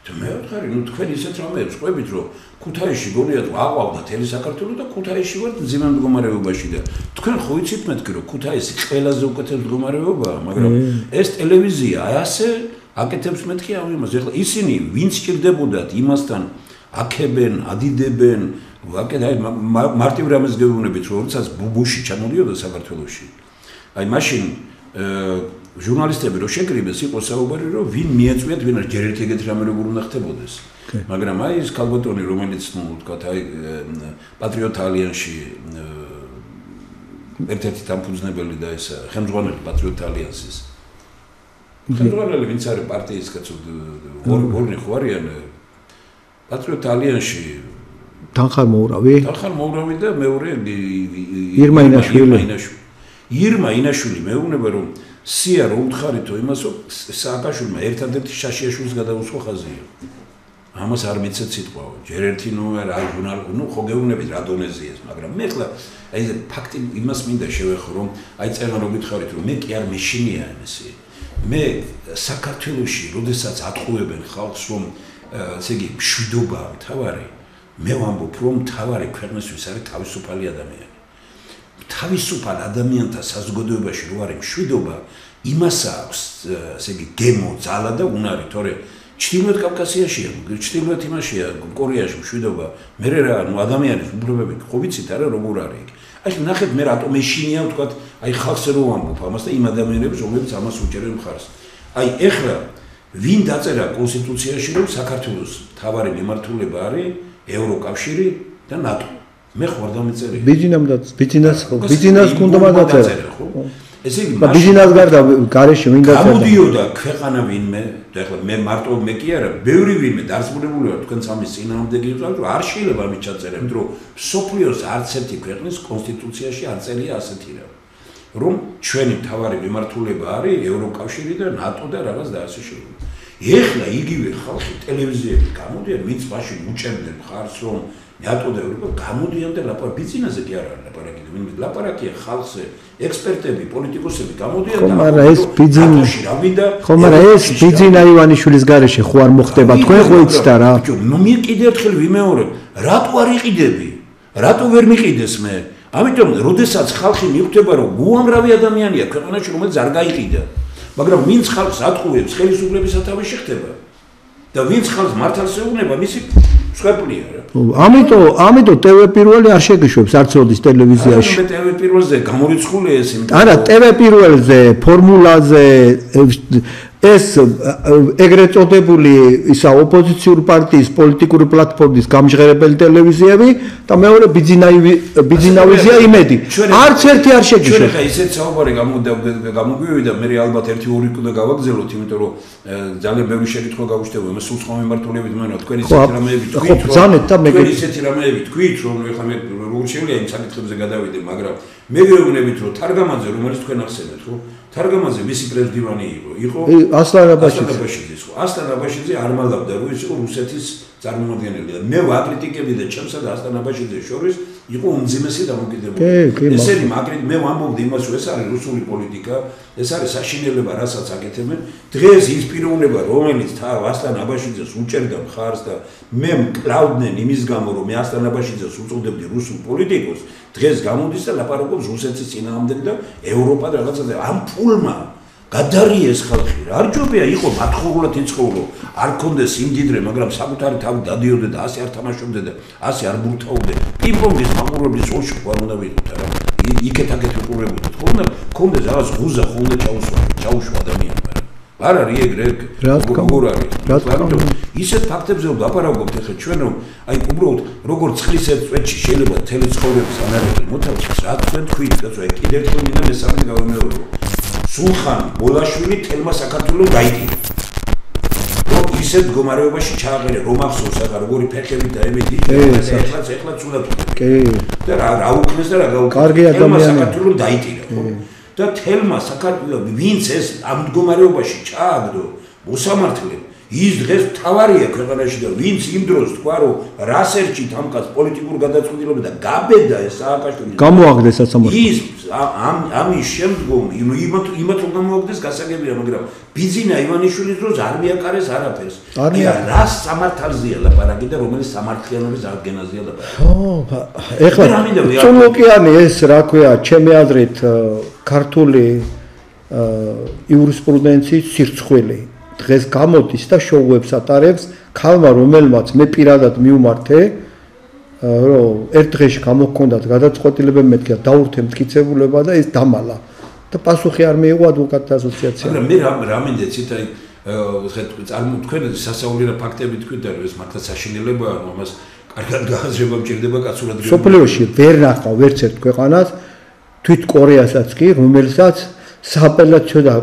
მე ვთქარი, ნუ თქვენ ისეთ რამეებს ყვებით, რომ ქუთაისში გონიათ აყვავდა თელი საქართველო და ქუთაისში ვარ ძიმე მდგომარეობაში და თქვენ ხო იცით მეთქი, რომ ქუთაისი ყველაზე უკეთეს მდგომარეობაა, მაგრამ ეს ტელევიზია ასე აკეთებს მეთქი ამ იმას. ეხლა ისინი ვინც ჭირდებოდათ იმასთან აქებენ, ადიდებენ, აი მარტივ რამეს გეუბნებით, რომ როდესაც ბუბუში ჩამოდიოდა საქართველოში. აი მაშინ ჟურნალისტები რო შეკრიბეს იყო საუბარი რომ ვინ მიეწვიათ ვინ არ ჯერ ერთი ეგეთ რამე როგორ უნდა ხდებოდეს. მაგრამ აი ეს ქალბატონი რომელიც ნუ თქვა აი პატრიოტ ალიანსში ერთ-ერთი დამფუძნებელი და ეს ხელმძღვანელი პატრიოტ ალიანსის. ხელმძღვანელი ვინც არის პარტიის კაცო ორი ხო არიან პატრიოტ αλიანსში თანხარმოურავი და მეორე ირმა ინაშვილი მეუბნება რომ სია რო უთხარითო იმას რომ სააკაშვილმა ერთადერთი შაშიაშვილის გადაუსვა ხაზია. ამას არ მიცეთ სიტყვაო. ჯერ ერთი ნუ რა ჟურნალ ნუ ხო გეუბნებით რა დონეზეა, მაგრამ მე ხლა აი ეს ფაქტი იმას მინდა შევეხო რომ აი წერან რომ გითხარით რომ მე კი არ მეშინია ამისი. მე საქართველოში როდესაც ატყუებენ ხალხს რომ ესე იგი მშვიდობა მთავარი მე ვამბობ რომ მთავარი ქვეყნისთვის არის თავისუფალი ადამიანი. თავისუფალ ადამიანთა საზოგადოებაში რო არის მშვიდობა, იმას აქვს ესე იგი გემო, ძალა და უნარი, თორე ჩრდილოეთ კავკასიაშია, ჩრდილოეთ იმაშია, კორეაში მშვიდობა, მე რა ნუ ადამიანის უფლებები ხო ვიცით არა როგორ არის იქ. აი ნახეთ მე რატომ მეშინია ვთქვათ, აი ხალხს რო ვამბობ ამას და იმ ადამიანებს რომლებიც ამას უჭერენ მხარს. აი ეხლა ვინ დაწერა კონსტიტუციაში რომ საქართველოს მთავარი მიმართულება არის ევროკავშირი და ნატო. მე ხوار დამეწერე. ბიძინას გუნდმა დაწერა. ესე იგი ბიზნეს გარდა გარეშე მინდა გამოდიოდა ქვეყანა ვინმე და ეხლა მე მარტო მე კი არა ბევრი ვინმე დარწმუნებული ვარ თქვენ სამის წინააღმდეგი ვიყავთ არ შეიძლება ამით ჩაწერა იმიტომ რომ სოფლიოს არც ერთი ქვეყნის კონსტიტუციაში არ წერია ასეთი რა რომ ჩვენი მთავარი მიმართულება არის ევროკავშირი და ნატო და რაღაც და ასე შემდეგ ეხლა იგივე ხალხი ტელევიზიები გამოდიან ვინც მაშინ უჭერდნენ ხარს რომ ნატო და ევროპა გამოდიან და ბიზნესზე კი არ არის ლაპარაკი ვინმე ლაპარაკია ხალხზე ექსპერტები პოლიტიკოსები გამოდიან და მაგრამ ეს ბიზნესი ხო მაგრამ ეს ბიზნესა ივანიშვილის გარეშე ხო არ მოხდება თქვენ ხო იცით რა ნუ მე კიდე ერთხელ ვიმეორებ რატო არ იყიდები რატო ვერ მიყიდეს მე ამიტომ როდესაც ხალხი მიხვდება რომ უამრავი ადამიანია ქვეყანაში რომელიც არ გაიყიდა მაგრამ ვინც ხალხს ატყუებს ხელისუფლების სათავეში ხდება და ვინც ხალხს მართალს ეუბნება მისი სვეპლია რა ამიტომ TV პირველი არ შეგიშვებს არც ოდის ტელევიზიაში მე TV პირველზე გამორიცხულია ეს იმიტომ არა TV პირველზე ფორმულაზე ეს ეგრეთ წოდებული ისა ოპოზიციური პარტიის პოლიტიკური პლატფორმის გამჟღერებელი ტელევიზიები და მეორე ბიზნესავიზია იმედი არც ერთი არ შეგიშვებს ჩვენ ხა ისეთ საუბარი გამოგვივიდა მე ალბათ 1-2 კუდა გავაგზავნოთ იმიტომ რომ ძალიან ბევრი შეკითხვა გავუჩნდება მე სულ სხვა მიმართულებით მენა თქვენ ისეთი რამეები თქვით თქვენ ისეთი რამეები თქვით რომ ეხლა მე როგორ შეიძლება იმ საკითხებზე გადავიდე მაგრამ მე ვეუბნებით რომ თარგამაძე რომელიც თქვენ ახსენეთ ხო თარგამაძე მისი პრეზიდენტი იყო ასლან აბაშიძე ხო ასლან აბაშიძე არ მალავდა რომ ის იყო რუსეთის წარმომადგენელი და მე ვაკრიტიკებდი და ჩემსა და ასლან აბაშიძეს შორის იყო უმძიმესი დამოკიდებულება ესენი მაგრამ მე ვამბობდი იმას რომ ეს არის რუსული პოლიტიკა ეს არის საშინელება რასაც აკეთებენ დღეს ის პიროვნება რომელიც თავ ასლან აბაშიძეს უჭერდა მხარს და მე მკლავდნენ იმის გამო რომ მე ასლან აბაშიძეს უწოდებდი რუსულ პოლიტიკოს დღეს გამოდის და ლაპარაკობს რუსეთის წინააღმდეგ და ევროპა და რაღაცა ამ ფულმა გადარიეს ხალხი რა არ ჯობია იყო მათხოვულად იცხოვრო არ კონდეს იმდიდრე მაგრამ საკუთარი თავი დადიოდე და ასე არ თამაშობდე და ასე არ ბურთაოდე პინგ-პონგის მაყურებლის ოშო არ უნდა ვიდოთ რა იქეთ-აქეთ უყურებოდეთ ხოლმე კონდეს რაღაც ღუზა ხოლმე ჩაუშვა ადამიანმა არ არის ეგრე როგორ არის ისეთ ფაქტებზე ვაპარაკობთ ახლა ჩვენ რომ აი უბრალოდ როგორ ცხლის ერთ წვეთში შეიძლება თელი ცხოვრების ანალიზი მოთავსოს რა თქვენ თქვით კაცო კიდევ ერთხელ მინდა მესამე გავიმეორო სულხან ბოლაშვილი თელმა საქართველოს გაიგია რომ ისეთ მდგომარეობაში ჩააღერე რომ ახსოვს ახლა როგორი ფეხები და ემეთი ეხლა ცუდად კი და რა უკნეს და რა გაუკეთეს თელმა საქართველოს დაიტირა ხო და თელმა საქართველოს ვინც ეს ამ მდგომარეობაში ჩააგდო მოსამართლე ის დღეს თავარია ქვეყანაში და ვინც იმ დროს თქვა რომ რას ერჩით ამ კაც პოლიტიკურ გადაწყვეტილება და გაბედა ეს სააკაშვილი გამოაგდეს სასამართლო ის ამის შემდგომ იმათ რომ გამოაგდეს გასაგებია მაგრამ ბიზნესა ივანიშვილის დროს არ მიაკარეს არაფერს რას სამართალზეა ლაპარაკი და რომელიც სამართლიანობის აღგენაზეა ლაპარაკი ხო ეხლა წულოკიანი ეს რა ქვია ჩემი აზრით ქართული იურისპრუდენციის სირცხვილი დღეს გამოდის და შოუებს ატარებს ქალმა რომელმაც მე პირადად მიუმართე რომ ერთ დღეში გამოჰქონდათ გადაწყვეტილებები მეთქი და დაურთე მტკიცებულება და ეს დამალა და პასუხი არ მიიღო ადვოკატთა ასოციაციამ მაგრამ მე რა მინდა ცით აი თქვენ სასაული რა ფაქტები თქვით და ეს მართლა საშინელებაა რომ ამას კარგად გააზრება მჭირდება კაცურად სოფლიოში ვერ ნახავ ვერც ერთ ქვეყანას თვით კორეასაც კი რომელსაც სააპელაციო და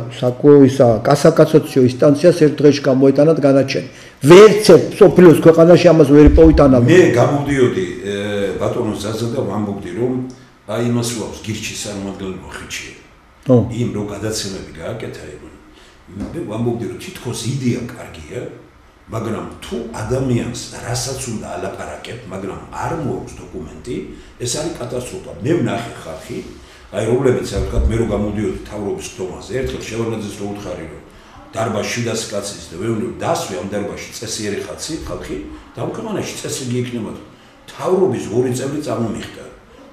კასაციო ინსტანციას ერთ დღეში გამოიტანათ განაჩენი. ვერც ერთ სოფლიოს ქვეყანაში ამას ვერ იპოვიტანა. მე გამოდიოდი ბატონო ზაზა და ვამბობდი რომ აი იმას ვაქვს გირჩის წარმომადგენელი მოხიჩი. იმ რო გადაცემები გააკეთა იყო. მე ვამბობდი რომ თითქოს იდეა კარგია, მაგრამ თუ ადამიანს რასაც უნდა ალაპარაკებ, მაგრამ არ მოაქვს დოკუმენტი, ეს არის კატასტროფა. მე ვნახე ხალხი აი რომლებიც რა ვთქვათ მე რო გამოდიოდი თავრობის ხტომაზე ერთხელ შევარნაძეს რო უთხარი რომ დარბაზში და კაცის და ვეუბნები დასვე ამ დარბაზში წესიერი ხალხი და ამ ქვეყანაში წესრიგი იქნება თავრობის 2 წელი წარმომიხდა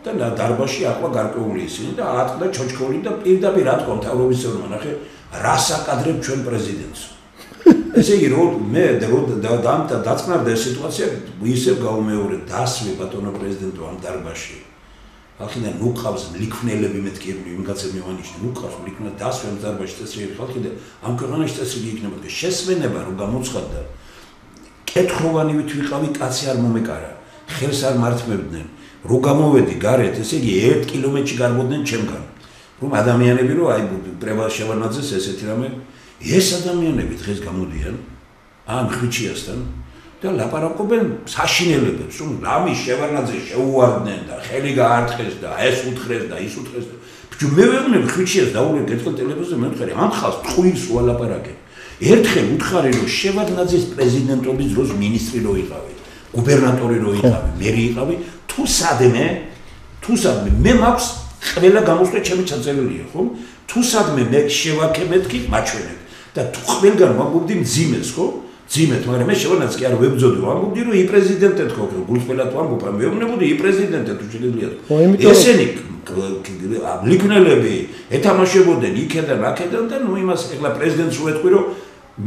და დარბაზში ახლა გარკვეული ისინი და ატყდა ჩოჩქოლი და პირდაპირ რა თქვა თავრობის წევრმა ნახე რას აკადრებ ჩვენ პრეზიდენტს ესე იგი რომ მე დაწყნარდა ეს სიტუაცია ისევ გაუმეორე დასვე ბატონო პრეზიდენტო ამ დარბაზში ხალხიდან ნუყავს ლიქვნელები მეთქებული იმ კაცებს მივანიშნე ნუყავს ლიქნა დასვენ დარბაზში წესრიგი ხალხი და ამ ქვეყანაში წესრიგი იქნება და შესვენება რომ გამოცხადდა კეთხოვანივით ვიყავი კაცი არ მომეკარა ხელს არ მართმევდნენ რო გამოვედი გარეთ ესე იგი 1 კილომეტრში გარბოდნენ ჩემგან რომ ადამიანები რომ აი პრევალ შევარნაძეს ესეთი რამე ეს ადამიანები დღეს გამოდიან ამ ხვიჩიასთან და ლაპარაკობენ საშინელებებს რომ რამის შევარნაძე შეუვარდნენ და ხელი გაარტყეს და ეს უთხრეს და ის უთხრეს მე ვეუბნები ხვიჩიას დაუბრუნდით ერთხელ ტელევიზორზე მე ვთქვი ამ ხალხს ტყუილს ვალაპარაკე ერთხელ უთხარი რომ შევარნაძის პრეზიდენტობის დროს მინისტრი რო იყავი გუბერნატორი რო იყავი მერი იყავი თუ სადმე მე მაქვს ყველა გამოსვლა ჩემი ჩაწერილია ხო თუ სადმე მე შევაქე მეთქი მაჩვენებ და თუ ყველგან ვამბობდი მძიმეს ხო ძიმეთ მაგრამ მე შევანაც კი არ ვებძოდი ვამბობდი რომ ი პრეზიდენტე თქო გულწრფელად ვამბობ მე ვეუბნებოდი ი პრეზიდენტე თუ შეიძლება ესენი ლიქნელები ეთამაშებოდნენ იქედან აქედან და ნუ იმას ეხლა პრეზიდენტს ვეთქვი რომ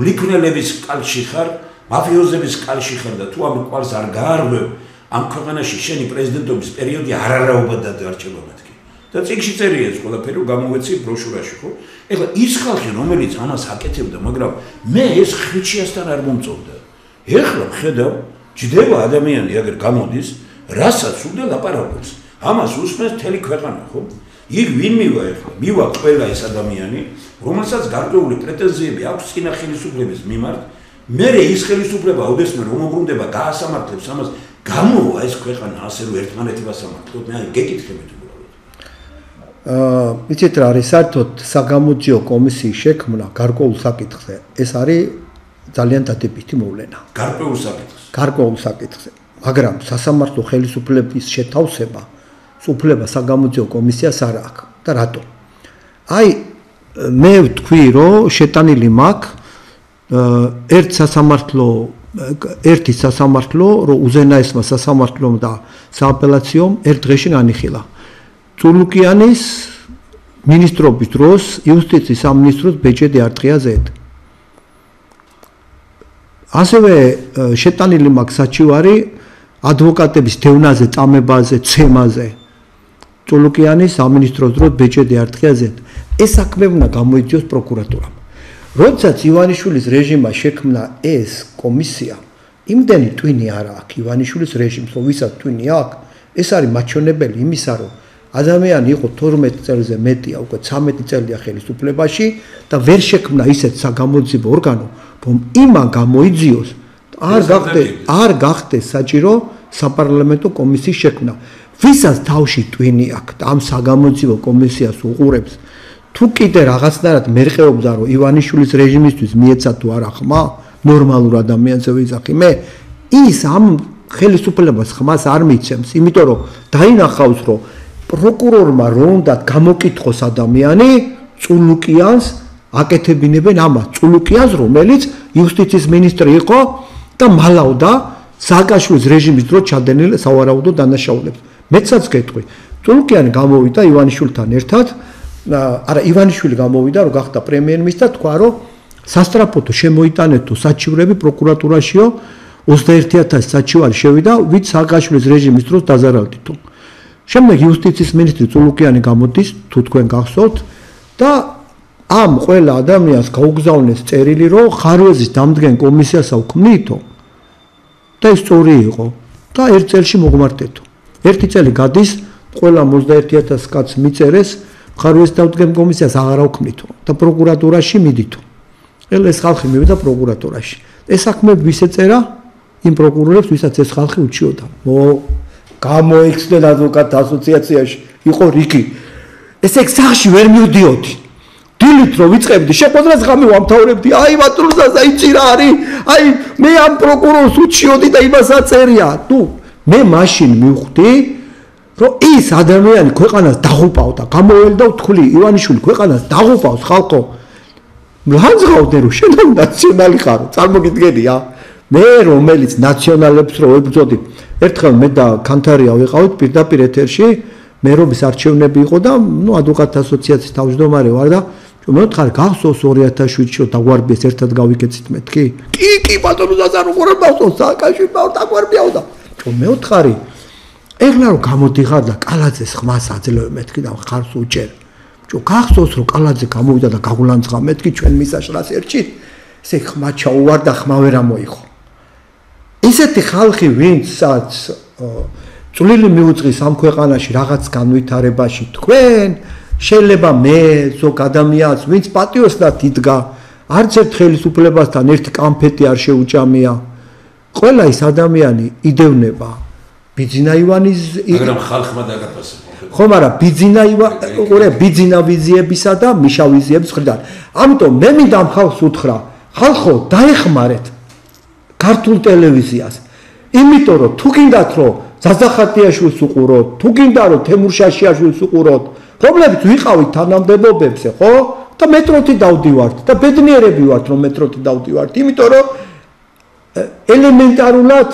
ლიქნელების კალში ხარ მაფიოზების კალში ხარ და თუ ამ ყვალს არ გაარღვევ ამ ქვეყანაში შენი პრეზიდენტობის პერიოდი არარაობად დარჩება მეთქი და წიგნში წერია ეს ყველაფერი რომ გამოვეცი ბროშურაში ხო ეხლა ის ხალხი რომელიც ამას აკეთებდა მაგრამ მე ეს ხვიჩიასთან არ მომწონდა ეხლა ხედავ ჯდება ადამიანი აგერ გამოდის რასაც უნდა ლაპარაკობს ამას უსმენს მთელი ქვეყანა ხო იქ ვინ მივა ეხლა მივა ყველა ეს ადამიანი რომელსაც გარკვეული პრეტენზიები აქვს წინა ხელისუფლების მიმართ მე ის ხელისუფლება ოდესმე რომ უბრუნდება გაასამართლებს ამას გამოვა ეს ქვეყანა ასე რომ ერთმანეთი ვასამართლოთ მე გეკითხებით იცით რა არის საერთოდ საგამოძიო კომისიის შექმნა გარკვეულ საკითხზე ეს არის ძალიან დადებითი მოვლენა გარკვეულ საკითხზე მაგრამ სასამართლო ხელისუფლების შეთავსება უფლება საგამოძიო კომისიას არ აქვს და რატო აი მე ვთქვი რომ შეტანილი მაქვს ერთი სასამართლო რომ უზენაესმა სასამართლომ და სააპელაციომ ერთ დღეში განიხილა წულუკიანის მინისტრობის დროს იუსტიციის სამინისტროს ბეჭედი არტყია ზედ. ასევე შეტანილი მაქვს საჩივარი ადვოკატების დევნაზე, წამებაზე, ცემაზე. წულუკიანის სამინისტროს დროს ბეჭედი არტყია ზედ. ეს საქმე უნდა გამოიძიოს პროკურატურამ. როდესაც ივანიშვილის რეჟიმმა შექმნა ეს კომისია, იმდენი ტვინი არ აქვს ივანიშვილის რეჟიმს, რომ ვისაც ტვინი აქვს, ეს არის მაჩვენებელი იმისა, რომ ადამიანი იყო 12 წელზე მეტია, უკვე 13 წელია ხელისუფლებაში და ვერ შექმნა ისეთ საგამოძიებო ორგანო, რომ იმან გამოიძიოს არ გახდეს საჭირო საპარლამენტო კომისიის შექმნა. ვისაც თავში ტვინი აქვს და ამ საგამოძიებო კომისიას უყურებს, თუ კიდე რაღაცნაირად მერყეობდა, რომ ივანიშვილის რეჟიმისთვის მიეცა თუ არა ხმა, ნორმალურ ადამიანზე ვიზახი მე, ის ამ ხელისუფლებას ხმას არ მიცემს, იმიტომ რომ დაინახავს, რომ პროკურორმა რომ უნდა გამოკითხოს ადამიანი წულუკიანს აკეთებინებენ ამას წულუკიანს რომელიც იუსტიციის მინისტრი იყო და მალავდა სააკაშვილის რეჟიმის დროს ჩადენილ სავარაუდო დანაშაულებს მეცაც გეტყვი წულუკიანი გამოვიდა ივანიშვილთან ერთად არა ივანიშვილი გამოვიდა რომ გახდა პრემიერ-მინისტრი და თქვა რომ სასტრაფოთო შემოიტანეთო საჩივრები პროკურატურაშიო 21000 საჩივარი შევიდა ვით სააკაშვილის რეჟიმის დროს დაზარავდითო შემდეგ იუსტიციის მინისტრი წულუკიანი გამოდის თუ თქვენ გახსოვთ და ამ ყველა ადამიანს გაუგზავნეს წერილი რომ ხარვეზის დამდგენ კომისიას აუქმნითო და ის სწორი იყო და ერთ წელში მოგვმართეთო ერთი წელი გადის ყველა 21000 კაცს მიწერეს ხარვეზის დამდგენ კომისიას აღარ აუქმნითო და პროკურატურაში მიდითო ეს ხალხი მივიდა პროკურატურაში ეს საქმე ვის ეწერა იმ პროკურორებს ვისაც ეს ხალხი უჩიოდა გამოიქცნენ ადვოკატთა ასოციაციაში იყო რიგი ესე სახში ვერ მივდიოდი დილით რომ ვიწყებდი შეყოდრას ღამე ვამთავრებდი აი ბატონსაც აიცი რა არის აი მე ამ პროკურორს უჩიოდი და იმას აწერია ნუ მე მაშინ მივხვდი რომ ის ადამიანი ქვეყანას დაღუპავდა გამოველდა ვთქვი ივანიშვილი ქვეყანას დაღუპავს ხალხო განსხვავდნენ რომ შენ ნაციონალი ხარო წარმოგიდგენია მე რომელიც ნაციონალებს რო ვებრძოდი ერთხელ მე და კანთარია ვიყავით პირდაპირ ეთერში მერობის არჩევნები იყო და ნუ ადვოკატთა ასოციაციის თავმჯდომარე ვარ და მე ვთხარ გახსოვს 2007-ში დაგვარბიეს ერთად გავიკეცით მეთქი კი ბატონო ზაზარ როგორ მახსოვს სააკაშვილი დაგვარბიაო და მე ვთხარი ეხლა რომ გამოდიხარ და კალაძეს ხმას აძლევ მეთქი და ხარს უჭერ გახსოვს რომ კალაძე გამოვიდა და გაგულანძღა მეთქი ჩვენ მისაშრას ერთში ესე ხმა ჩაუვარდა ხმა ვერ ამოიღო ისეთი ხალხი ვინცაც წვლილი მიუძღვის ამ ქვეყანაში რაღაც განვითარებაში თქვენ შეიძლება მე ზოგ ადამიანს ვინც პატიოსნად იდგა არც ერთ ხელისუფლებასთან ერთი კამფეტი არ შეუჭამია ყველა ის ადამიანი იდევნება ბიძინა ივანის მაგრამ ხალხმა დაგაფასება ხო მაგრამ ბიძინა ვიზიებისა და მიშა ვიზიების ხრიდან ამიტომ მე მინდა ამ ხალხს უთხრა ხალხო დაეხმარეთ ქართულ ტელევიზიას იმიტომ რომ თუ გინდათ რომ ზაზახატიაშვილს უყუროთ თუ გინდა რომ თემურ შაშიაშვილს უყუროთ რომლებიც ვიყავით თანამდებობებზე ხო და მეტროთი დავდივართ და ბედნიერები ვართ რომ მეტროთი დავდივართ იმიტომ რომ ელემენტარულად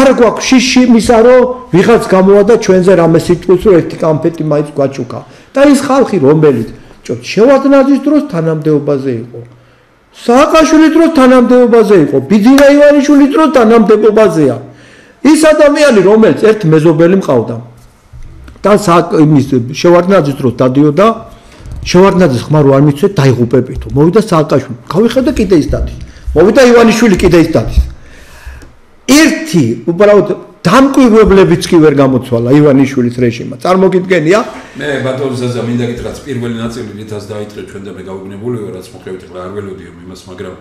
არ გვაქვს შიში მისა რომ ვიღაც გამოვა და ჩვენზე რამე სიტყვის რომ ერთი კამფეტი მაინც გვაჭუქა და ის ხალხი რომელიც შევარდნაძის დროს თანამდებობაზე იყო სააკაშვილის დროს თანამდებობაზე იყო ბიძინა ივანიშვილის დროს თანამდებობაზეა ის ადამიანი რომელიც ერთ მეზობელი მყავდა და იმის შევარდნაძის დროს დადიოდა შევარდნაძის ხმა რო არ მიცვეთ დაიღუპებითო მოვიდა სააკაშვილი გავიხედა კიდე ის დადის მოვიდა ივანიშვილი კიდე ის დადის ერთი უბრალოდ დამკვირვებლებიც კი ვერ გამოცვალა ივანიშვილის რეჟიმმა წარმოგიდგენია მე ბატონ ზაზა მინდა გითხრათ პირველი ნაწილი რითაც დაიწყე ჩვენ და მე გავიგნებული ვარ რაც მოხდებით ახლა არ ველოდიო იმას მაგრამ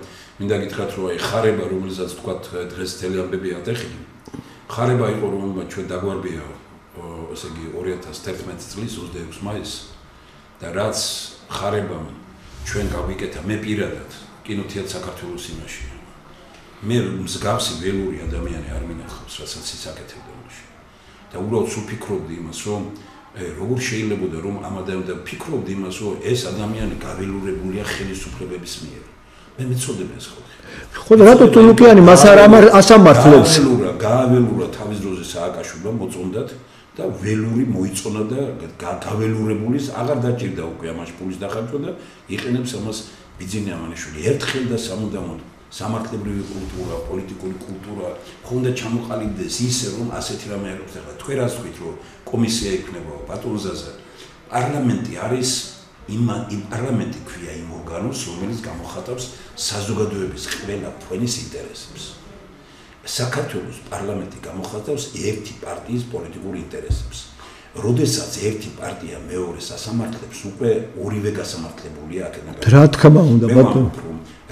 მინდა გითხრათ რომ აი ხარება რომელსაც თქვა დღეს მთელი ამბები ატეხილი ხარება იყო რომელმაც ჩვენ დაგვარბია ესე იგი 2011 წლის 26 მაისს და რაც ხარებამ ჩვენ გავიკეთა მე პირადად კინოთეატრ საქართველოს იმაში მე მსგავსი ველური ადამიანი არ მინახავს რასაც ის აკეთებდა იმაში და უბრალოდ სულ ფიქრობდი იმას რომ როგორ შეიძლება რომ ამ ადამიანთან ფიქრობდი იმას რომ ეს ადამიანი გაველურებულია ხელისუფლებების მიერ მე მეცოდება ეს ხალხი ხო და რატო თულუკიანი მას არ ასამართლებს გააველურა თავის დროზე სააკაშვილმა მოწონდათ და ველური მოიწონა და გაველურებულის აღარ დაჭირდა უკვე ამაში ფულის დახარჯვა და იყენებს ამას ბიძინა ივანიშვილი ერთხელ და სამუდამოდ სამართლებრივი კულტურა, პოლიტიკური კულტურა ხონდა ჩამოყალიბდეს ისე რომ ასეთი რამე არ აქვს ახლა თქვენ რას ვთქვით რომ კომისია იქნება ბატონ ზაზა პარლამენტი არის იმ პარლამენტი ქვია იმ ორგანოს რომელიც გამოხატავს საზოგადოების ყველა ფენის ინტერესებს საქართველოს პარლამენტი გამოხატავს ერთი პარტიის პოლიტიკურ ინტერესებს როდესაც ერთი პარტია მეორე სასამართლებს უკვე ორივე გასამართლებულია აქედან რა თქმა უნდა ბატონო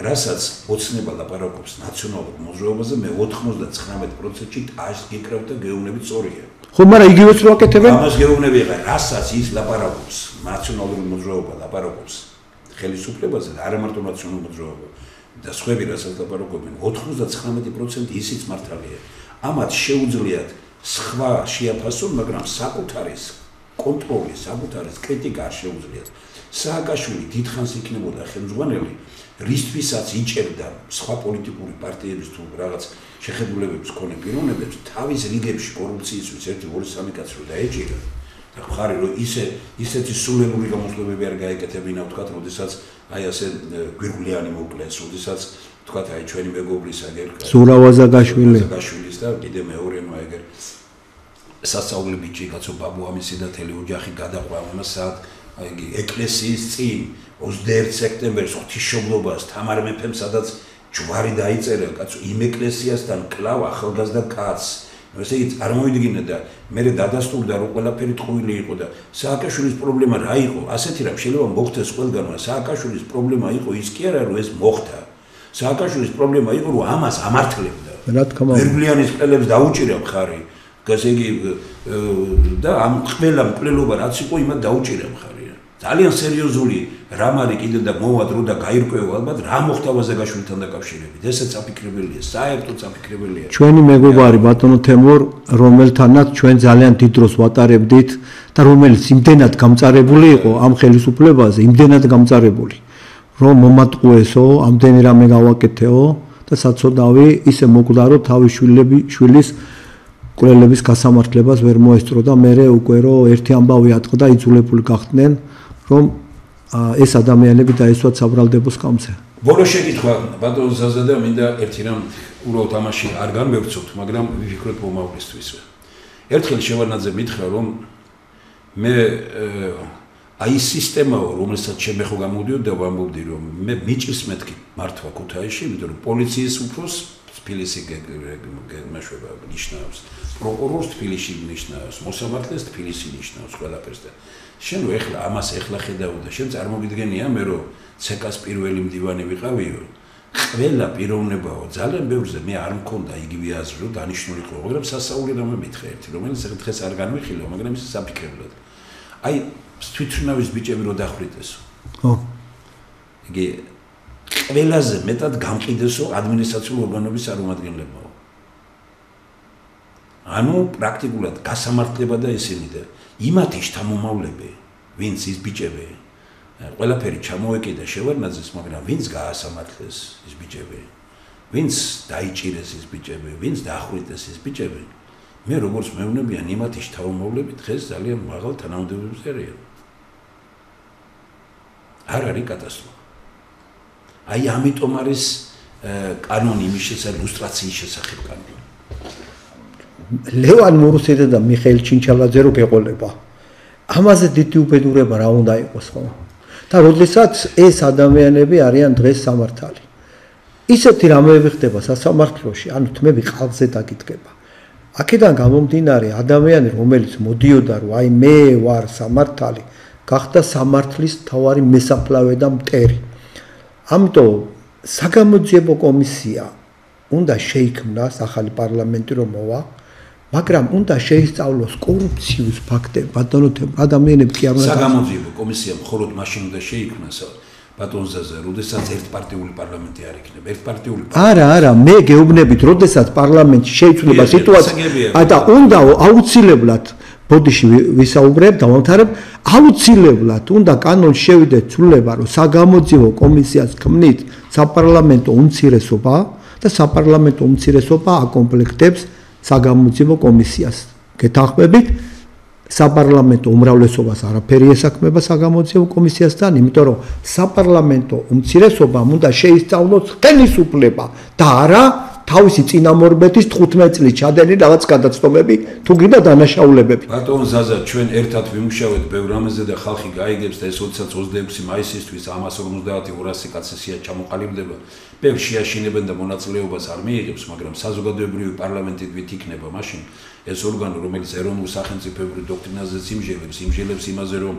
რასაც ოცნება ლაპარაკობს ნაციონალურ მოძრაობაზე მე 99%-ში ტაშს გიკრავ და გეუბნებით სწორია ხო მაგრამ იგივეც რო აკეთებენ ამას გეუბნები ახლა რასაც ის ლაპარაკობს ნაციონალური მოძრაობა ლაპარაკობს ხელისუფლებაზე და არა მარტო ნაციონალური მოძრაობა და სხვები რასაც ლაპარაკობენ 99% ისიც მართალია ამათ შეუძლიათ სხვა შეაფასონ მაგრამ საკუთარის კონტროლი საკუთარის კრიტიკა არ შეუძლიათ სააკაშვილი დიდხანს იქნებოდა ხელმძღვანელი რისთვისაც იჭერდა სხვა პოლიტიკური პარტიების თუ რაღაც შეხედულებების მქონე პიროვნებებს თავის რიგებში კორუფციისთვის 1-2-3 კაცს რო დაეჭირა და ხარი რომ ისეთი სულელური გამოსვლებები არ გაეკეთებინა ვთქვათ როდესაც აი ასე გვირგვლიანი მოკლეს როდესაც ვთქვათ აი ჩვენი მეგობრის აგერ ზურავაზაგაშვილის და კიდე მეორე ნუ ეგერ სასწაული ბიჭი კაცო ბაბუ ამისი და თელი ოჯახი გადაყვა ამასად აი ეკლესიის წინ 21 სექტემბერს ღვთისმშობლობას თამარ მეფემ სადაც ჯვარი დაიწერა კაცო იმ ეკლესიასთან კლავ ახალგაზრდა კაცს ესე იგი წარმოვიდგინე და მე დადასტურდა რომ ყველაფერი ტყუილი იყო და სააკაშვილის პრობლემა რა იყო ასეთი რამ შეიძლება მოხდეს ყველგანმა სააკაშვილის პრობლემა იყო ის კი არა რომ ეს მოხდა სააკაშვილის პრობლემა იყო რომ ამას ამართლებდა რა თქმა უნდა ვერგლიანის ყელებს დაუჭირა მხარი ესე იგი და ამ ყველა მკვლელობა რაც იყო იმათ დაუჭირა მხარი ძალიან სერიოზული რამ არის კიდე და მოვა დრო და გაირკვევა ალბათ რა მოხდა ვაზაგაშვილთან დაკავშირებით ესეც აფიქრებელია საერთოდ აფიქრებელია ჩვენი მეგობარი ბატონო თემურ რომელთანაც ჩვენ ძალიან დიდ დროს ვატარებდით და რომელიც იმდენად გამწარებული იყო ამ ხელისუფლებაზე იმდენად გამწარებული რომ მომატყუესო ამდენი რამე გავაკეთეო და საწოდავი ისე მოკვდა რომ თავის შვილის კვლელების გასამართლებას ვერ მოესწრო და მე უკვე რომ ერთი ამბავი ატყდა იძულებული გახდნენ რომ ეს ადამიანები დაესვათ საბრალდებო სკამზე. ბოლო შეკითხვა ბატონ ზაზა და მინდა ერთი რამ უბრალოდ ამაში არ განვევცობთ, მაგრამ ვიფიქროთ მომავლისთვისვე. ერთხელ შევარდნაძე მითხრა რომ მე აი სისტემაო რომელსაც ჩემ ხო გამოდიოდა და ვამბობდი რომ მე მიჭის მეთქი მართვა ქუთაისში, იმიტომ რომ პოლიციის უფროს თბილისი გემაშვება ნიშნავს, პროკურორს თბილისში ნიშნავს, მოსამართლეს თბილისი ნიშნავს ყველაფერს და შენ ეხლა ამას ეხლა ხედავ და შენ წარმოგიდგენია მე რომ ცეკას პირველი მდივანი ვიყავიო, ყველა პიროვნებაო ძალიან ბევრზე მე არ მქონდა იგივე აზრი რომ დანიშნულიყო, მაგრამ სასაული რამე მითხრა ერთი, რომელიც დღეს არ განვიხილო, მაგრამ ის საფიქრებლად. აი თვითმფრინავის ბიჭები რო დახვრიტესო. ხო. იგი ყველაზე მეტად გამყიდესო ადმინისტრაციული ორგანოების წარმომადგენლებმაო. ანუ პრაქტიკულად გასამართლება და ისინი და იმათი შთამომავლები, ვინც ის ბიჭები, ყველაფერი ჩამოეკიდა შევარდნაძეს, მაგრამ ვინც გაასამართლეს ის ბიჭები, ვინც დაიჭირეს ის ბიჭები, ვინც დახვრიტეს ის ბიჭები, მე როგორც მეუბნებიან იმათი შთამომავლები დღეს ძალიან მაღალ თანამდებობებზე არიან. არ არის კატასტროფა. აი ამიტომ არის კანონი იმის შესახებ, ლუსტრაციის შესახებ კანონი. ლევან მურუსიძე და მიხეილ ჩინჩალაძე რო გეყოლება. ამაზე დიდი უბედურება რა უნდა იყოს ხო? და როდესაც ეს ადამიანები არიან დღეს სამართალი. ისეთი რამეები ხდება სასამართლოში, ანუ თმები ყალბზე დაგიდგება. აქედან გამომდინარე ადამიანი რომელიც მოდიოდა რომ აი მე ვარ სამართალი, გახდა სამართლის მთავარი მესაფლავე და მტერი. ამიტომ საგამოძიებო კომისია უნდა შეიქმნას ახალი პარლამენტი რომ მოვა, მაგრამ უნდა შეისწავლოს კორუფციის ფაქტები, ადამიანები კი არ უნდა საგამოძიებო კომისია მხოლოდ მაშინ უნდა შეიქმნას ბატონ ზაზა, როდესაც ერთპარტიული პარლამენტი არ იქნება, ერთპარტიული არა, მე გეუბნებით, როდესაც პარლამენტში შეიცვლება სიტუაცია და უნდა აუცილებლად ბოდიში ვისაუბრებ, დავამთავრებ, აუცილებლად უნდა კანონში შევიდეთ ცვლილება, რომ საგამოძიებო კომისიას ქმნით საპარლამენტო უმცირესობა და საპარლამენტო უმცირესობა აკომპლექტებს საგამოძიებო კომისიას. გეთანხმებით, საპარლამენტო უმრავლესობას არაფერი ესაქმება საგამოძიებო კომისიასთან, იმიტომ რომ საპარლამენტო უმცირესობამ უნდა შეისწავლოს ხელისუფლება და არა თავისი წინამორბედის 15 წლის ჩადენილი რაღაც გადაცდომები თუ გინდა დანაშაულებები. ბატონ ზაზა, ჩვენ ერთად ვიმუშავეთ ბევრ რამეზე და ხალხი გაიგებს და ეს 26 მაისისთვის 150-200 კაცი სია ჩამოყალიბდება. ბევრ შეაშინებენ და მონაწილეობას არ მიიღებს, მაგრამ საზოგადოებრივი პარლამენტი იქნება მაშინ ეს ორგანო, რომელიც ეროვნულ სახელმწიფოებრივ დოქტრინაზეც იმჟელებს იმაზე, რომ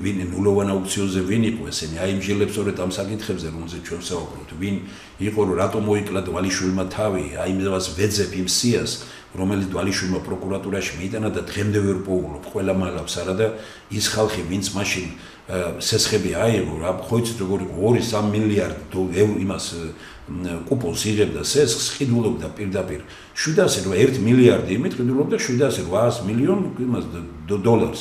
ვინ ნულოვან აუქციონზე ვინ იყო ესენი, აიმჟელებს სწორედ ამ საკითხებზე, რომელზეც ჩვენ ვსაუბრობთ, ვინ იყო, რომ რატომ მოიკლა დვალიშვილმა თავი, აიმებას ვეძებ იმ სიას, რომელიც დვალიშვილმა პროკურატურაში მიიტანა და დღემდე ვერ პოულობ ყველა მალავს არა და ის ხალხი, ვინც მაშინ სესხები აიღო, რა ხოიცით როგორ 2-3 მილიარდ იმას კუპონს იღებდა სესხს, ყიდულობდა პირდაპირ 700 რო 1 მილიარდი იმით ყიდულობდა 700-800 მილიონ იმას დოლარს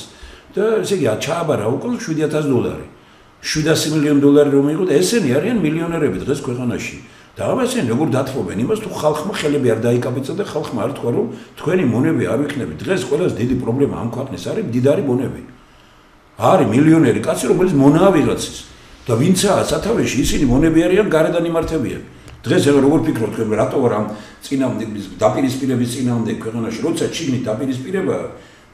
და ესე იგი ჩააბარა უკვე $7,000 $700 მილიონ რომ მიიღო და ესენი არიან მილიონერები დღეს ქვეყანაში და ამასენ როგორ დათმობენ იმას თუ ხალხმა ხელები არ დაიკაბეცა და ხალხმა არ თქვა რომ თქვენი მონები არ ვიქნებით დღეს ყველაზე დიდი პრობლემა ამ ქვეყნის არის მდიდარი მონები არის მილიონერი კაცი რომელიც მონაა ვიღაცის და ვინცაა სათავეში ისინი მონები არიან გარედან იმართებიან დღეს როგორ ფიქრობთ თქვენ რატო არ ამ წინამდე დაპირისპირების წინამდე ქვეყანაში როცა ჩიგნით დაპირისპირება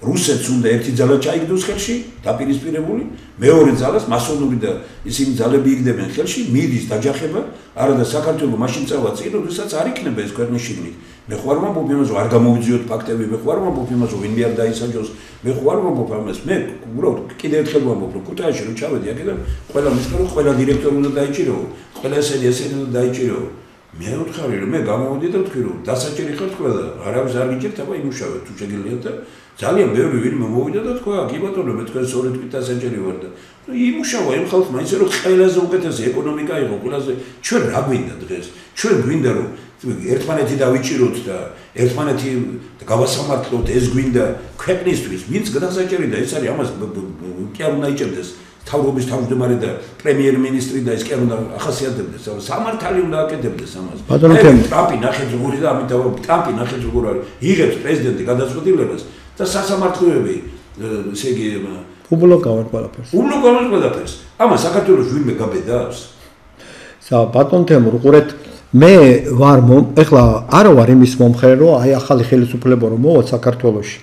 რუსეთს უნდა ერთი ძალა ჩაიგდოს ხელში დაპირისპირებული მეორე ძალას მასონური და ისინი ძალები იგდებენ ხელში მიდის დაჯახება არა და საქართველოს მაშინ წავა წინ როდესაც არ იქნება ეს ქვეყნის შიგნით მე ხوار ვამბობ იმაზე არ გამოვიძიოთ ფაქტები მე ხوار ვამბობ იმაზე ვინ მე არ დაისაჯოს მე ხوار ვამბობ ამას მე უბრალოდ კიდევ ერთხელ ვამბობ რომ ქუთაისში რომ ჩავედი აქედან ყველა მისკრო ყველა დირექტორი უნდა დაიჭირო ყველა ესენი უნდა დაიჭირო მე ვთხარი რომ მე გამოვიდი და ვთქვი რომ დასაჭერი ხარ ყველა არავის არ გიჭირთ აბა იმუშავეთ თუ შეგიძლიათ და ძალიან ბევრი ვინმე მოვიდა და თქვა კი ბატონო მე თქვენ სწორედ თქვით დასაჭერი ვარ და იმუშავა იმ ხალხმა ისე რომ ყველაზე უკეთესი ეკონომიკა იყო ყველაზე ჩვენ რა გვინდა დღეს ჩვენ გვინდა რომ ერთმანეთი დავიჭიროთ და ერთმანეთი გავასამართლოთ ეს გვინდა ქვეყნისთვის ვინც დასაჭერი და ეს არის ამას კი არ უნდა იჭერდეს თავრობის თავმჯდომარე და პრემიერ-მინისტრი და ეს კი არ უნდა ახასიათებდეს სამართალი უნდა აკეთებდეს ამას ტრამპი ნახეთ როგორი და ამით ტრამპი ნახეთ როგორ არის იღებს პრეზიდენტი გადაწყვეტილებას და სასამართლოები ესე იგი უბლოკავენ ყველაფერს ამას საქართველოს ვინმე გაბედავს ბატონ თემურ უყურეთ მე ვარ ეხლა არ ვარ იმის მომხრე რომ აი ახალი ხელისუფლება რომ მოვა საქართველოში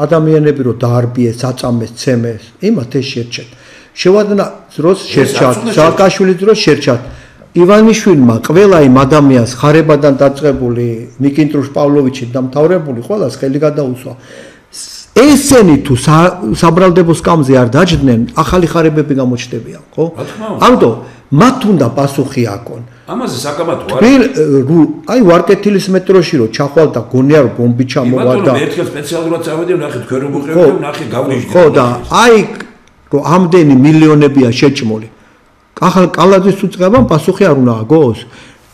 ადამიანები რომ დაარბიეს აწამეს ცემეს იმათ ეს შერჩათ შევადნა დროს შერჩათ სააკაშვილის დროს შერჩათ ივანიშვილმა ყველა იმ ადამიანს ხარებადან დაწყებული ნიკინტრუშ პავლოვიჩი დამთავრებული ყველას ხელი გადაუსვა. ესენი თუ საბრალდებო სკამზე არ დაჯდნენ, ახალი ხარებები გამოჩნდებიან, ხო? ამიტომ მათ უნდა პასუხი აქონ. ამაზე საკამათო არის. აი ვარკეთილის მეტროში რო ჩახვალ და გონია რომ ბომბი ჩამოვა და ერთხელ სპეციალურად წავედი, ნახე თქვენ რომ მოყევთ, ნახე გავლიჟდი. ხო და აი რომ ამდენი მილიონებია შეჭმული. ახალ კალაძის უწყებამ პასუხი არ უნდა აგოს.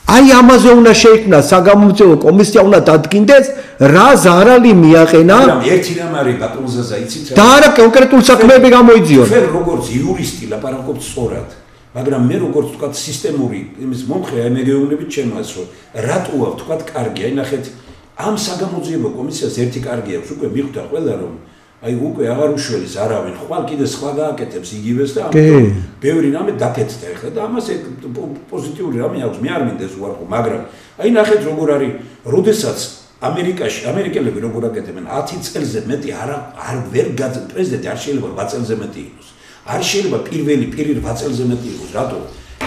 აი ამაზე უნდა შეიქმნას საგამომცემლო კომისია უნდა დადგინდეს რა ზარალი მიაყენა. მაგრამ ერთი რამ არის ბატონზაზა იცით რა. და არა კონკრეტულ საქმეები გამოიძიონ. თქვენ როგორც იურისტი ლაპარაკობთ სწორად. მაგრამ მე როგორც თქვა სისტემური იმის მომხრე აი მე გეუბნებით ჩემას რომ რატოა თქვა კარგი აი ნახეთ ამ საგამოძიებო კომისიას ერთი კარგი აქვს უკვე მიხვდა ყველა რომ აი უკვე აღარ უშველის არავინ ხვალ კიდე სხვა გააკეთებს იგივეს და ამიტომ ბევრი რამე დაკეთდა ახლა და ამას პოზიტიური რამე აქვს მე არ მინდეს უარყო მაგრამ აი ნახეთ როგორ არის როდესაც ამერიკაში ამერიკელები როგორ აკეთებენ 10 წელზე მეტი არ ვერ პრეზიდენტი არ შეიძლება 8 წელზე მეტი იყოს არ შეიძლება პირველი 8 წელზე მეტი იყოს რატო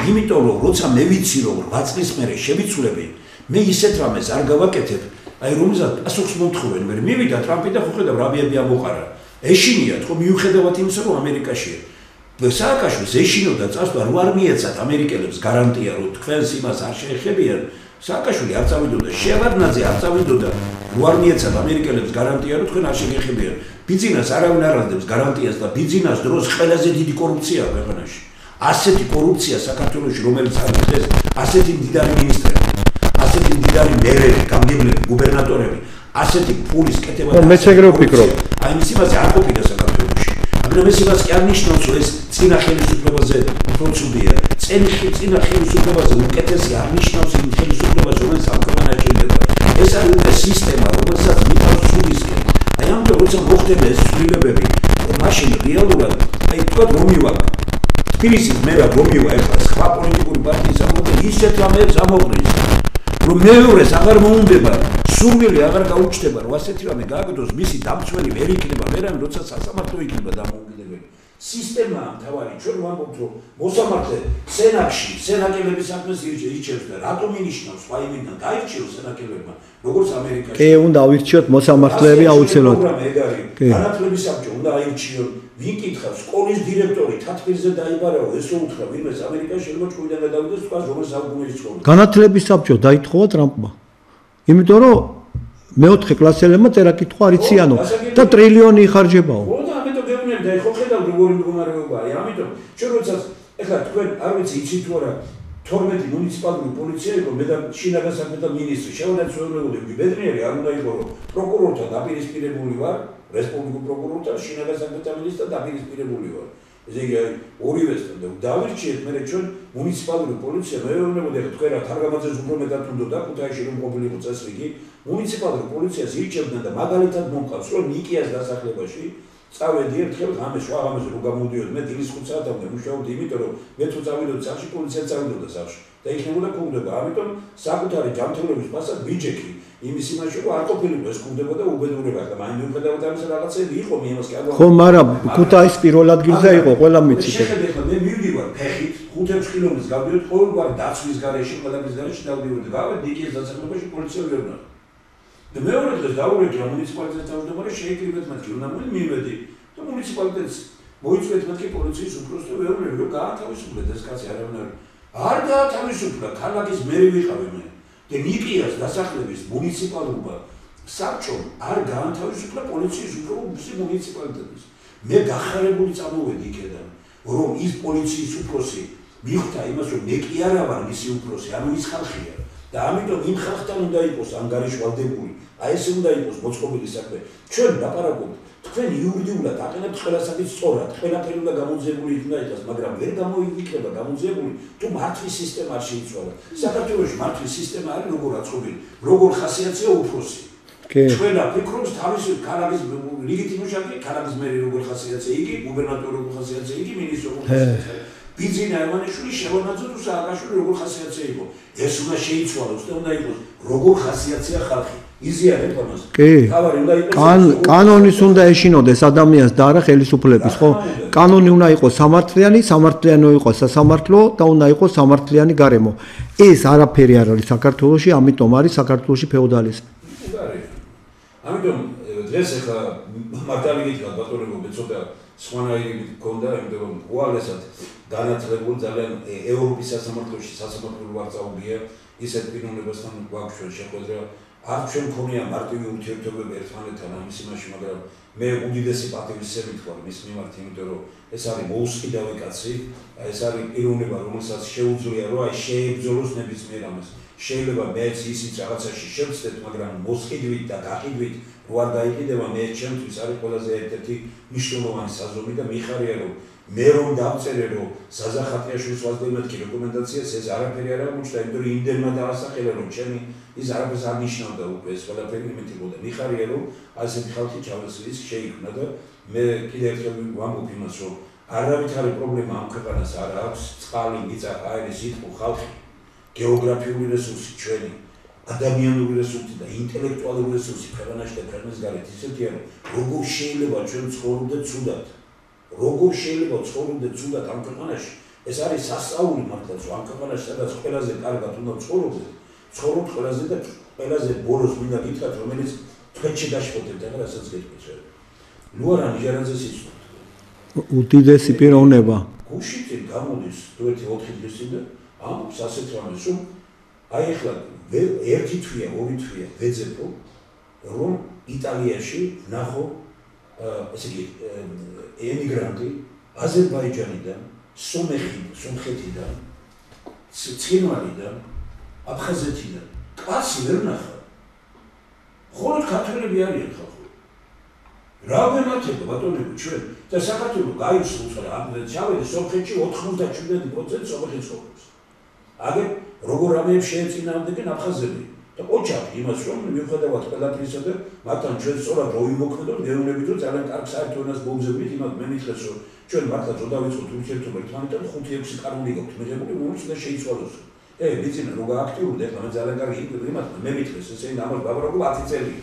იმიტომ რომ როცა მე ვიცი რომ 8 წლის მერე შევიცვლები მე ისეთ რამეს არ გავაკეთებ აი რომელსაც პასუხს მომთხოვენ მე მივიდა ტრამპი და ხო ხედავ რაბიები ამოყარა ეშინიათ ხო მიუხედავად იმისა რომ ამერიკაშია სააკაშვილს ეშინოდა წასვლა რო არ მიეცათ ამერიკელებს გარანტია რომ თქვენს იმას არ შეეხებიან სააკაშვილი არ წავიდოდა შევარდნაძე არ წავიდოდა რო არ მიეცათ ამერიკელებს გარანტია რომ თქვენ არ შეგეხებიან ბიძინას არავინ არ არდებს გარანტიას და ბიძინას დროს ყველაზე დიდი კორუფციაა ქვეყანაში ასეთი კორუფცია საქართველოში რომელიც არის დღეს ასეთი მდიდარი მინისტრები ასეთი მდიდარი მერები გამგებლები გუბერნატორები ასეთი ფულის კეთება და მეც ეგრე ვფიქრობ აი მის იმაზე არ ყოფილა საქართველოში მაგრამ ეს იმას კი არ ნიშნავს რომ ეს წინა ხელისუფლებაზე პროცედურა წინა ხელისუფლებაზე უკეთესი არ ნიშნავს იმ ხელისუფლებას რომელიც ამ ქვეყანაში იღება ეს არის უკვე სისტემა რომელსაც მიწავს სულისკენ აი ამიტომ როცა მოხდება ეს ცვლილებები მაშინ რეალურად აი თქვა რომ მივა თბილისის მერა რომ მივა ეხლა სხვა პოლიტიკური პარტიის ამოყრა ისეთ რამებს ამოყრის რომ მეორეს აღარ მოუნდება სურვილი აღარ გაუჩნდება რომ ასეთი რამე გააკეთოს მისი დამცველი ვერ იქნება ვერამ როცა სასამართლო იქნება დამოუკიდებელი სისტემა თავარი ჩვენ ვამბობთ რომ მოსამართლე სენატში სენაკელების საქმეს ირჩევს და რატომ ინიშნავს სხვა იმიდან დაირჩიოს სენაკელებმა როგორც ამერიკაში კი უნდა ავირჩიოთ მოსამართლეები აუცილებლად განათლების საბჭო უნდა აირჩიონ ვინ კითხავს სკოლის დირექტორი თათბირზე დაიბარაო ესო უთხრა ვინმეს ამერიკაში შეიძლება ჭუიდან გადავიდეს თქვას რომ საუკუნის სკოლა განათლების საბჭო დაითხოვა ტრამპმა იმიტომ რომ მეოთხე კლასელებმა წერა კითხვა არ იციანო და ტრილიონი იხარჯებაო ხო და ამიტომ გეუბნები და ხო ხედავ როგორი მდგომარეობაა ამიტომ ჩვენ როდესაც ეხლა თქვენ არ ვიცი იცით თუ არა 12 მუნიციპალური პოლიცია იყო მე და შინაგან საქმეთა მინისტრი შეუნაცვლებელი ბედნიერი არ უნდა იყო რომ პროკურორთან დაპირისპირებული ვარ რესპუბლიკურ პროკურორთან შინაგან საქმეთა მინისტრთან დაპირისპირებული ვარ ესე იგი ორივესთან და დავირჩიეთ მე ჩვენ მუნიციპალური პოლიცია მეუბნებოდი ახლა თქვენ რა თარგამაძეს უფრო მეტად უნდა ქუთაისში რომ ყოფილიყო წესრიგი მუნიციპალური პოლიციას ირჩევდნენ და მაგალითად მომყავს რომ ნიკიას დასახლებაში წავედი ერთხელ ღამეს შუა ღამეს რო გამოდიოდი მე დილის 5 საათამდე მუშაობდი იმიტომ რომ მე თუ წავიდოდი სახში პოლიცია წავიდოდა სახში და იქნებოდა ქურდება ამიტომ საკუთარი ჯანმრთელობის მასად ბიჯექი იმის იმაში რომ არ ყოფილიყო ეს ქურდებოდა უბედურება და მაინც მიუხედავად ამისა რაღაცები იყო მე იმას კი არ ხო მაგრამ ქუთაის პირველ ადგილზე იყო ყველა მიცით ეხლა მე მივდივარ ფეხით 5 კილომეტრს გავდივარ ყოველგვარი დაცვის გარეშე ყველაფრის გარეშე დავდივარ და გავედ ნიკიას დასახლებაში პოლიცია ვერ უნდა და მეორე დღეს დაურეკე მუნიციპალიტეტის თავმჯდომარე შეიკრიბეთ მათი უნდა მივედი და მუნიციპალიტეტს მოიწვიეთ მათი პოლიციის უფროსს და ვეუბნები რომ გაათავისუფლეთ ეს კაცი არავინ არ გაათავისუფლა ქალაქის მერი ვიყავი მე და ნიკიას დასახლების მუნიციპალობა საბჭომ არ გაათავისუფლა პოლიციის უფროსს მუნიციპალიტეტის მე გახარებული წამოვედი იქიდან რომ ის პოლიციის უფროსი მიხვდა იმას რომ მე კი არა ვარ მისი უფროსი ანუ ის ხალხია და ამიტომ იმ ხალხთან უნდა იყოს ანგარიშვალდებული აი ესე უნდა იყოს მოწყობილი საქმე ჩვენ ლაპარაკობთ თქვენ იურიდიულად აყენებთ ყველასაკით სწორად ყველაფერი უნდა გამოძიებული იქნება ეთას მაგრამ ვერ გამოიქნება გამოძიებული თუ მართვის სისტემა არ შეიცვალა საქართველოში მართვის სისტემა არის როგორ აწყობილი როგორ ხასიათია უფროსი ჩვენ ვფიქრობთ თავისი ქალაქის რიგითი მუშაკი ქალაქის მერი როგორ ხასიათია იგი გუბერნატორი როგორ ხასიათია იგი მინისტრი როგორ ხასიათია ბიძინა ევანიშვილი შევანაძო თუ სააკაშვილი როგორ ხასიათია იყო ეს უნდა შეიცვალოს და უნდა იყოს როგორ ხასიათია ხალხი იზიარებ ამას. კი. კანონის უნდა ეშინოდეს ადამიანს და არა ხელისუფლების, ხო? კანონი უნდა იყოს სამართლიანი, სამართლიანი იყოს სასამართლო და უნდა იყოს სამართლიანი გარემო. ეს არაფერი არ არის საქართველოში, ამიტომ არის საქართველოში ფეოდალიზმი. ამიტომ დღეს ახლა მართალი გითხრა ბატონებო, ცოტა სხვანაირი მქონდა, იმიტომ რომ უაღრესად განათლებული ძალიან ევროპის სასამართლოში სასამართლო ვარწაულია, ისეთ პიროვნებასთან გვაქვს შეხვედრა. არ ჩვენ მქონია მარტივი ურთიერთობები ერთმანეთთან ამის იმაში, მაგრამ მე უდიდესი პატივისცემით ვარ მის მიმართ, იმიტომ რომ ეს არის მოუსყიდავი კაცი, ეს არის პიროვნება, რომელსაც შეუძლია რომ აი შეებრძოლოს ნებისმიერ ამას. შეიძლება მეც ისიც რაღაცაში შევცდეთ, მაგრამ მოსყიდვით და გაყიდვით რო არ გაიყიდება, მე ჩემთვის არის ყველაზე ერთ-ერთი მნიშვნელოვანი საზომი და მიხარია რომ მე რომ დავწერე რომ ზაზა ხატიაშვილის ვაზდეიმეთკი რეკომენდაციას ეს არაფერი არ აღმოჩნდა, იმიტომ რომ იმდენმა დაასახელა რომ ჩემი ის არაფერს არ ნიშნავდა უკვე ეს ყველაფერი იმეთებოდა. მიხარია რომ ასეთი ხალხი ჩავესვლის შეიქმნა და მე კიდევ ერთხელ ვამბობ იმას რომ არავითარი პრობლემა ამ ქვეყანას არ აქვს, წყალი, მიწა, აირი, სიტყვა, ხალხი, გეოგრაფიული რესურსი ჩვენი, ადამიანური რესურსი და ინტელექტუალური რესურსი ქვეყანაში და ქვეყნის გარეთ ისეთია რომ როგორ შეიძლება ჩვენ ცხოვრობდეთ ცუდად. როგორ შეიძლება ცხოვრობდეთ ცუდად ამ ქვეყანაში? ეს არის სასწაული მართლაც, რომ ამ ქვეყანაში სადაც ყველაზე კარგად უნდა ცხოვრობდეთ, ცხოვრობთ ყველაზე და ყველაზე ბოლოს მინდა გითხრათ, რომელიც თვეთში დაშფოთებთ, ახლა რასაც გეტყვით. ლუარა ნიჟარაძეს იცნობთ. უდიდესი პიროვნება. გუშინ გამოდის თვეთი 4 დღეში და ამბობს ასეთ რამეს, რომ აი ახლა ერთი თვია, ორი თვია ვეძებო, რომ იტალიაში ნახო ესე იგი ემიგრანტი აზერბაიჯანიდან, სომხეთიდან, ცხინვალიდან, აფხაზეთიდან კაცი ვერ ნახა. მხოლოდ ქართველები არიან ხალხი. რა ვემართება ბატონები ჩვენ და საქართველოს გაიცნობს რა ჩავედი სომხეთში 97% სომხი ცხოვრობს. აგერ როგორ ამებს შეეწინააღმდეგენ აფხაზები და ოჯახი იმას რომ მიუხედავად ყველაფრისა და მათთან ჩვენ სწორად რო ვიმოქმედოთ, გეუბნებით რომ ძალიან კარგ საერთო ენას გვგზავნით, იმათ მე მითხრეს რომ ჩვენ მართლა რო დავიწყოთ ურთიერთობა ერთმანეთთან 5-6 კანონი გვაქვს მიღებული, რომელიც უნდა შეიცვალოს. ბიძინა რო გააქტიურდა, ახლა მე ძალიან კარგი იმათ მე მითხრეს ესე იგი ამას ბაბრაგო 10 წელი.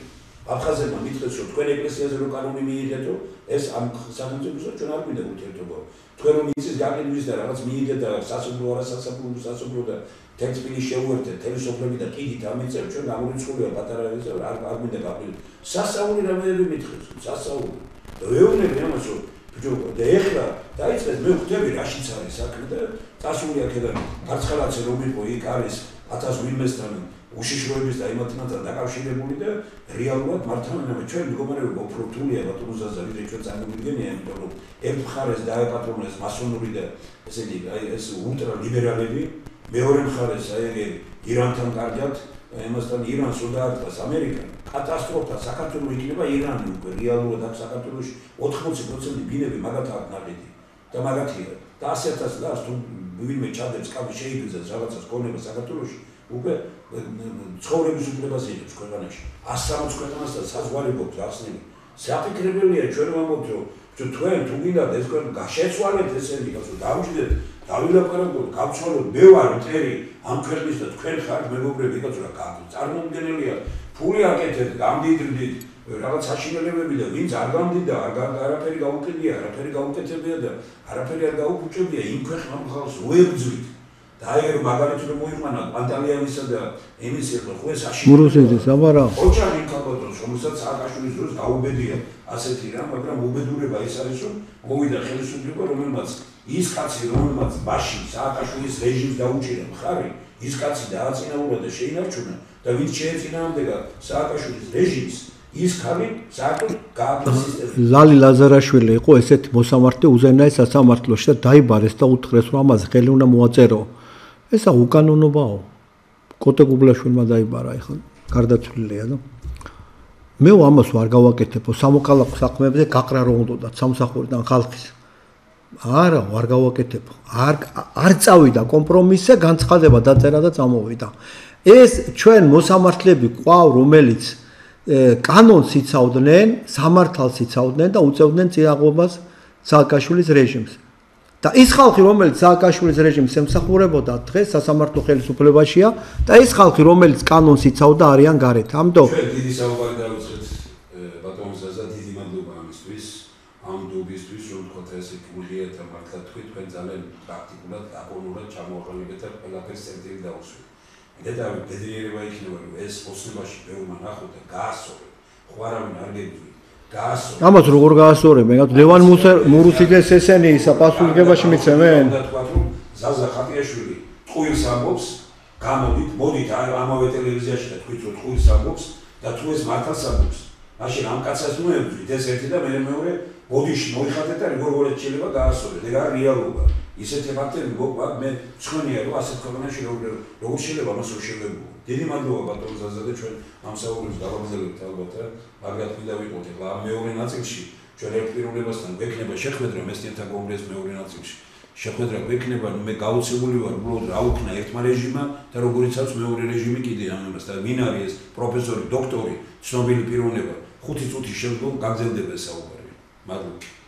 აფხაზებმა მითხრეს რომ თქვენ ეკლესიაზე რო კანონი მიიღეთო, ეს ამ სახელმწიფოსთან ჩვენ არ გვინდა ურთიერთობა. თქვენ რომ იცის გაყიდვის და რაღაც მიიღეთ და სასოფლო არასასოფლო და თეთრფილი შეუერთეთ თელესოფლები და კიდით ამიწევ ჩვენ გამორიცხულია პატარა ეს არ მინდა გაყიდო. სასაული რამეები მითხრეს, სასაული. და ვეუბნები ამას რომ ბიჭო და ეხლა დაიწყეს მე ხვდები რაშიც არის საქმე და წასული აქედან გარცხალაცე რომ იყო იქ არის 1000 ვინმესთან უშიშროების და იმათთან დაკავშირებული და რეალურად მართლმადიდებლად ჩვენ მდგომარეობა უფრო რთულია ბატონო ზაზა ვიდრე ჩვენ წარმოვიდგენია, იმიტომ რომ ერთ მხარეს დაეპატრონეს მასონური და ესე იგი ეს ულტრა ლიბერალები, მეორე მხარეს აი ირანთან კარგად, იმასთან ირანს უნდა არტყას ამერიკა. კატასტროფა საქართველოს იქნება ირანი უკვე რეალურად აქ საქართველოში 80% ბინები მაგათ არ ნაყიდი და მაგათია და 100,000 ლარს თუ ვინმე ჩადებს კაბი შეიგრძეს რაღაცას ქონება საქართველოში უკვე ცხოვრების უფლებას იღებს ქვეყანაში 160 ქვეყანასთან საზღვარებობთ ახსნილი საფიქრებელია ჩვენ ვამბობთ რომ თქვენ თუ გინდათ ეს ქვეყანა გაშეცვალეთ ესენი კაცო დავუჯდეთ დავილაპარაკოთ გავცვალოთ მე ვარ მტერი ამ ქვეყნის და თქვენ ხართ მეგობრები კაცო რა წარმომდგენელია ფული აკეთეთ გამდიდრდით რაღაც საშინელებები და ვინც არ გამდიდა არაფერი გაუკეთებია არაფერი გაუკეთებია და არაფერი არ გაუკუჭებია იმ ქვეყნამ ხალხს უებრძვით და აი რომ მაგალითად რომ მოიყვანა პანტალიანისა და იმის ერთხელ ხო ეს მურუსიძის აბარა ოჯახი კაბოტოს რომელსაც სააკაშვილის დროს გაუბედია ასეთი რა მაგრამ უბედურება ის არის რომ მოვიდა ხელისუფლება რომელმაც ის კაცი რომელმაც ბაში სააკაშვილის რეჟიმს დაუჭირა მხარი ის კაცი დააწინაურა და შეინარჩუნა და ვინც შეეწინააღმდეგა სააკაშვილის რეჟიმს ის ხალი საერთოდ გააძლიერა ლალი ლაზარაშვილი იყო ესეთი მოსამართლე უზენაეს სასამართლოში და დაიბარეს და უთხრეს რომ ამაზე ხელი უნდა მოაწერო ესა უკანონობაო კოტე გუბლაშვილმა დაიბარა ეხლა გარდაცვლილია და მე ამას ვარ გავაკეთებო სამოქალაქო საქმეებზე გაყრა რომ უნდათ სამსახურიდან ხალხის არა ვარ გავაკეთებო არ წავიდა კომპრომისზე განცხადება დაწერა და წამოვიდა ეს ჩვენ მოსამართლეები ყავ რომელიც კანონს იცავდნენ, სამართალს იცავდნენ და უწევდნენ წინააღმობას სააკაშვილის რეჟიმს. და ის ხალხი, რომელიც სააკაშვილის რეჟიმს ემსახურებოდა დღეს სასამართლო ხელისუფლებაშია და ის ხალხი, რომელიც კანონს იცავდა, არიან გარეთ. ამიტომ დიდი საუბარი დავიწყეთ ბატონ ზაზა, დიდი მადლობა ამისთვის, ამ დუბისთვის, რომ თქვათ ესე გულიერთ და მართლა თქვი თქვენ ძალიან პრაქტიკულად, აკონურად ჩამოაყალიბეთ და ყველაფერს წერტილი დაუსვით. დედავი ბედნიერება იქნება, რომ ეს ოცნებაში ბევრმა ნახოთ და გაასწორეთ. ხო არავინ არ გეგმით. ამას როგორ გაასწორებ? მეგათ ლევან მურუსიძეს ესენი საპასუხისმგებაში მიცემენ? ზაზა ხატიაშვილი ტყუილს ამბობს, გამოდით, მოდით ამავე ტელევიზიაში და თქვით რომ ტყუილს ამბობს და თუ ეს მართალს ამბობს. მაშინ ამ კაცას მოებრძვით ეს ერთი და მეორე ბოდიში მოიხატეთ და როგორ შეიძლება გაასწორეთ. ეგ არის რეალობა. ისეთი ფაქტები მოყვართ მე მწვენია რომ ასეთ ქვეყანაში როგორ შეიძლება მას უშელებო. დიდი მადლობა ბატონ ზაზა და ჩვენ ამ საუბრებს გავაგრძელებთ ალბათ რა. მაგათ მინდა ვიყოთ ახლა ამ მეორე ნაწილში ჩვენ ერთ პიროვნებასთან გვექნება შეხვედრა მესტიენთა კონგრესის მეორე ნაწილში. შეხვედრა გვექნება მე გაუცებული ვარ უბრალოდ რა უქნა ერთმა რეჟიმმა და როგორიც აქვს მეორე რეჟიმი კიდე ამას და ვინ არის ეს პროფესორი, დოქტორი, ცნობილი პიროვნება 5 წუთის შემდგომ გაგრძელდება საუბარი. მადლობა.